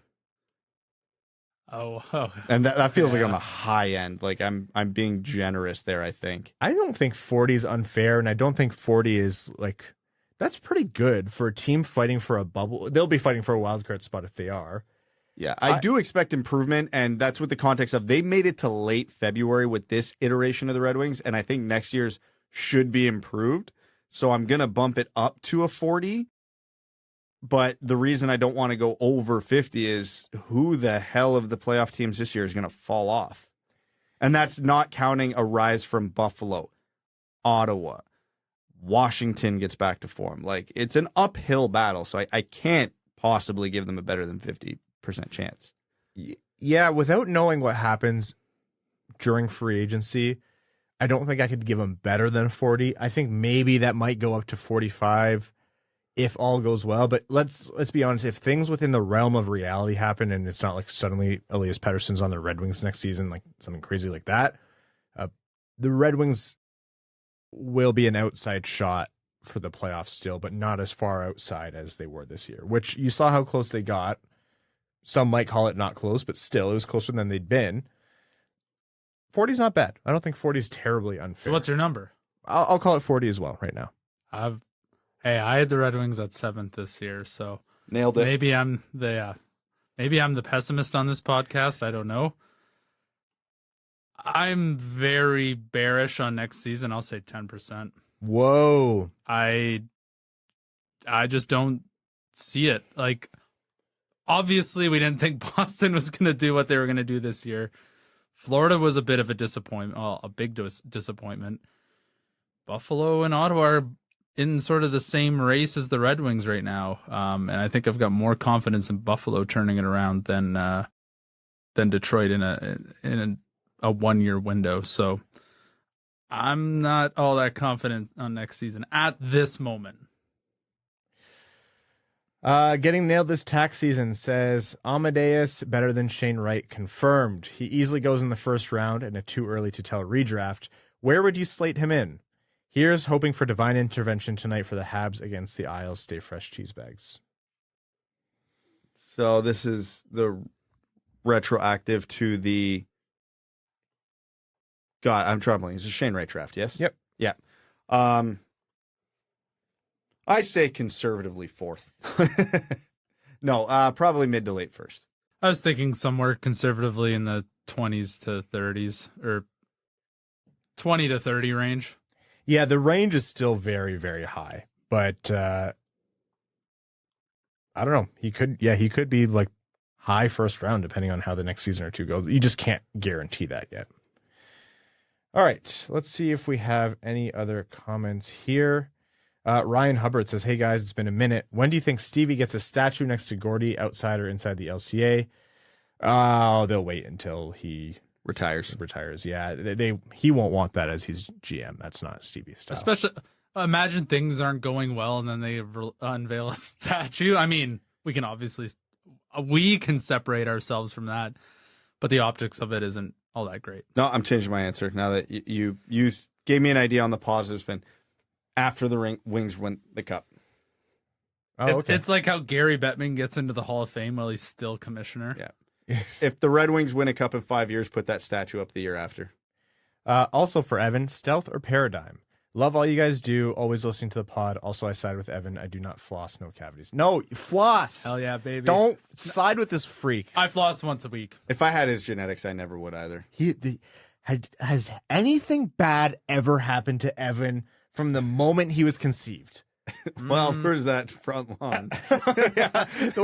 Oh. And that feels like on the high end. Like I'm being generous there, I think. I don't think 40 is unfair, and I don't think 40 is like... That's pretty good for a team fighting for a bubble. They'll be fighting for a wild card spot if they are. Yeah, I do expect improvement, and that's with the context of they made it to late February with this iteration of the Red Wings, and I think next year's should be improved. So I'm going to bump it up to a 40. But the reason I don't want to go over 50 is who the hell of the playoff teams this year is going to fall off. And that's not counting a rise from Buffalo, Ottawa, Washington gets back to form. Like, it's an uphill battle, so I can't possibly give them a better than 50% chance. Yeah, without knowing what happens during free agency, I don't think I could give them better than 40. I think maybe that might go up to 45 if all goes well. But let's be honest, if things within the realm of reality happen and it's not like suddenly Elias Pettersson's on the Red Wings next season, like something crazy like that, the Red Wings will be an outside shot for the playoffs still, but not as far outside as they were this year, which you saw how close they got. Some might call it not close, but still, it was closer than they'd been. 40 is not bad. I don't think 40 is terribly unfair. So what's your number? I'll call it 40 as well right now. I had the Red Wings at 7th this year, so Nailed it. maybe I'm the pessimist on this podcast. I don't know. I'm very bearish on next season. I'll say 10%. Whoa. I just don't see it. Like, obviously, we didn't think Boston was going to do what they were going to do this year. Florida was a bit of a disappointment, a big disappointment. Buffalo and Ottawa are in sort of the same race as the Red Wings right now, and I think I've got more confidence in Buffalo turning it around than Detroit in a 1 year window. So I'm not all that confident on next season at this moment. Getting nailed this tax season says Amadeus better than Shane Wright confirmed. He easily goes in the first round and a too early to tell redraft. Where would you slate him in? Here's hoping for divine intervention tonight for the Habs against the Isles. Stay fresh, cheese bags. So this is the retroactive to the... God, I'm troubling. It's a Shane Wright draft, yes? Yep. Yeah. I say conservatively 4th. No, probably mid to late first. I was thinking somewhere conservatively in the 20s to 30s or 20 to 30 range. Yeah, the range is still very, very high, but I don't know. He could be like high first round, depending on how the next season or two goes. You just can't guarantee that yet. All right, let's see if we have any other comments here. Ryan Hubbard says, hey guys, it's been a minute. When do you think Stevie gets a statue next to Gordy outside or inside the LCA? Oh, they'll wait until he retires. Yeah, he won't want that as his GM. That's not Stevie's style. Especially, imagine things aren't going well and then they unveil a statue. I mean, we can separate ourselves from that, but the optics of it isn't all that great. No, I'm changing my answer now that you gave me an idea on the positive spin. After the Wings win the cup. Oh, okay. It's like how Gary Bettman gets into the Hall of Fame while he's still commissioner. Yeah. If the Red Wings win a cup in 5 years, put that statue up the year after. Also for Evan, stealth or paradigm? Love all you guys do. Always listening to the pod. Also, I side with Evan. I do not floss, no cavities. No, floss. Hell yeah, baby. Don't side with this freak. I floss once a week. If I had his genetics, I never would either. Has anything bad ever happened to Evan from the moment he was conceived? Well, there's that front lawn. The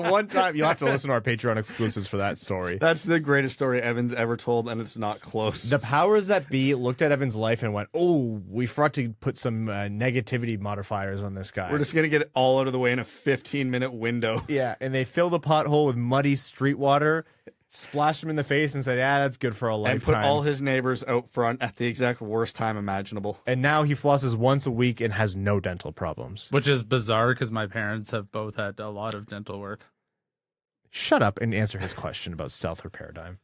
one time, you'll have to listen to our Patreon exclusives for that story. That's the greatest story Evan's ever told, and it's not close. The powers that be looked at Evan's life and went, oh, we forgot to put some negativity modifiers on this guy. We're just going to get it all out of the way in a 15-minute window. Yeah, and they filled a pothole with muddy street water, splashed him in the face, and said, yeah, that's good for a lifetime. And put all his neighbors out front at the exact worst time imaginable. And now he flosses once a week and has no dental problems. Which is bizarre because my parents have both had a lot of dental work. Shut up and answer his question about stealth or paradigm.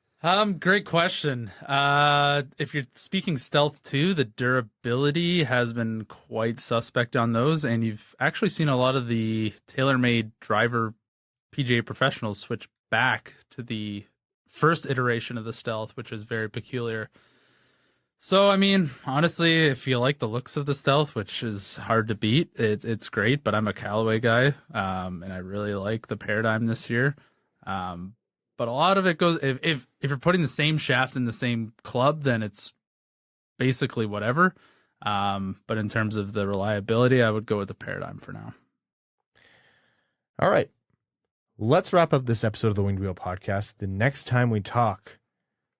Great question. If you're speaking stealth too, the durability has been quite suspect on those, and you've actually seen a lot of the tailor-made driver PGA professionals switch back to the first iteration of the stealth, which is very peculiar. So, I mean, honestly, if you like the looks of the stealth, which is hard to beat, it's great, but I'm a Callaway guy, and I really like the paradigm this year. But a lot of it goes, if you're putting the same shaft in the same club, then it's basically whatever. But in terms of the reliability, I would go with the paradigm for now. All right. Let's wrap up this episode of the Winged Wheel podcast. The next time we talk,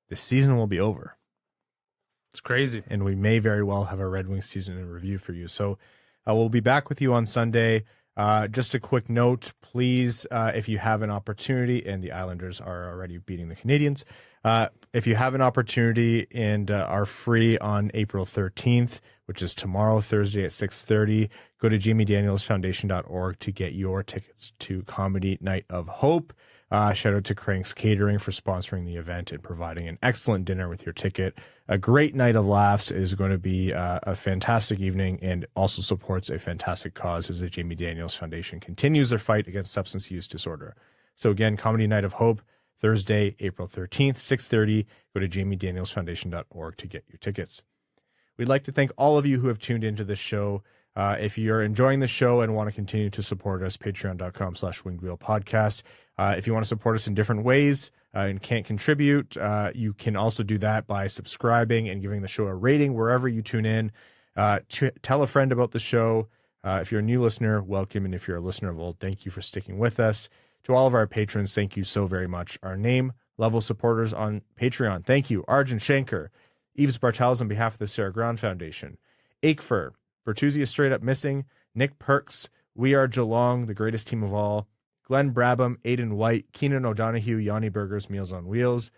the season will be over. It's crazy. And we may very well have our Red Wings season in review for you. So we'll be back with you on Sunday. Just a quick note, please, if you have an opportunity, and the Islanders are already beating the Canadiens, if you have an opportunity and are free on April 13th, which is tomorrow, Thursday at 6:30, go to JamieDanielsFoundation.org to get your tickets to Comedy Night of Hope. Shout out to Crank's Catering for sponsoring the event and providing an excellent dinner with your ticket. A great night of laughs. Is going to be a fantastic evening and also supports a fantastic cause as the Jamie Daniels Foundation continues their fight against substance use disorder. So again, Comedy Night of Hope, Thursday, April 13th, 6:30. Go to JamieDanielsFoundation.org to get your tickets. We'd like to thank all of you who have tuned into this show. If you're enjoying the show and want to continue to support us, patreon.com/wingedwheelpodcast. If you want to support us in different ways and can't contribute, you can also do that by subscribing and giving the show a rating wherever you tune in. Tell a friend about the show. If you're a new listener, welcome. And if you're a listener of old, thank you for sticking with us. To all of our patrons, thank you so very much. Our name level supporters on Patreon, thank you. Arjun Shanker, Yves Bartels on behalf of the Sarah Ground Foundation, Aikfer, Bertuzzi is straight up missing, Nick Perks, We Are Geelong, the greatest team of all, Glenn Brabham, Aidan White, Keenan O'Donohue, Yanni Burgers, Meals on Wheels,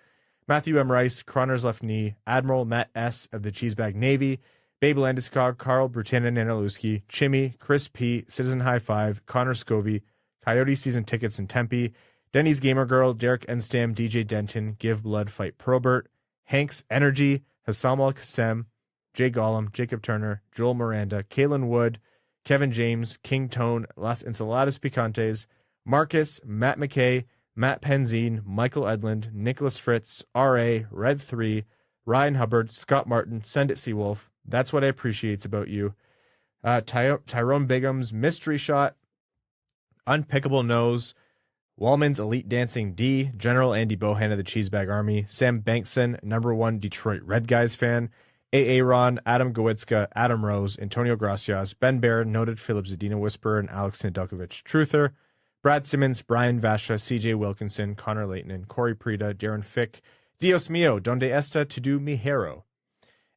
Matthew M. Rice, Croner's Left Knee, Admiral Matt S. of the Cheesebag Navy, Babe Landeskog, Carl Brutanen Nanalewski, Chimmy, Chris P., Citizen High Five, Connor Scovey, Coyote Season Tickets in Tempe, Denny's Gamer Girl, Derek Enstam, DJ Denton, Give Blood, Fight Probert, Hanks Energy, Hassam Al Qassem, Jay Gollum, Jacob Turner, Joel Miranda, Kalen Wood, Kevin James, King Tone, Las Ensaladas Picantes, Marcus, Matt McKay, Matt Penzine, Michael Edlund, Nicholas Fritz, R.A., Red 3, Ryan Hubbard, Scott Martin, Send It Seawolf, That's What I Appreciate About You, Tyrone Bigham's Mystery Shot, Unpickable Nose, Wallman's Elite Dancing D, General Andy Bohan of the Cheesebag Army, Sam Bankson, #1 Detroit Red Guys fan, A.A. Ron, Adam Gowitzka, Adam Rose, Antonio Gracias, Ben Barron, noted Philip Zadina Whisperer, and Alex Nedeljkovic Truther, Brad Simmons, Brian Vasha, CJ Wilkinson, Connor Leighton, Corey Prida, Darren Fick, Dios Mio, Donde Esta Tudu Mi Hero,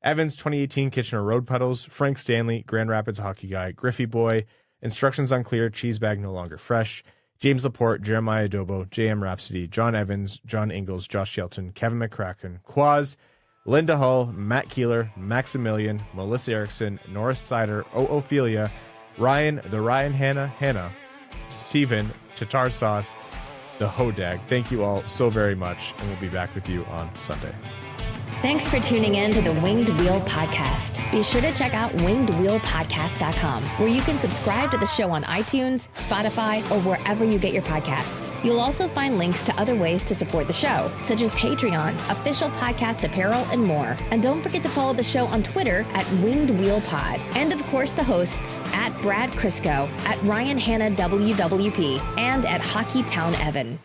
Evans 2018 Kitchener Road Puddles, Frank Stanley, Grand Rapids Hockey Guy, Griffey Boy, Instructions Unclear, Cheese Bag No Longer Fresh, James Laporte, Jeremiah Adobo, JM Rhapsody, John Evans, John Ingalls, Josh Shelton, Kevin McCracken, Quaz, Linda Hull, Matt Keeler, Maximilian, Melissa Erickson, Norris Seider, Ophelia, Ryan, the Ryan Hannah, Steven, Tatar Sauce, the Hodag. Thank you all so very much, and we'll be back with you on Sunday. Thanks for tuning in to the Winged Wheel Podcast. Be sure to check out wingedwheelpodcast.com, where you can subscribe to the show on iTunes, Spotify, or wherever you get your podcasts. You'll also find links to other ways to support the show, such as Patreon, official podcast apparel, and more. And don't forget to follow the show on Twitter at Winged Wheel Pod. And of course, the hosts at Brad Crisco, at Ryan Hannah WWP, and at Hockeytown Evan.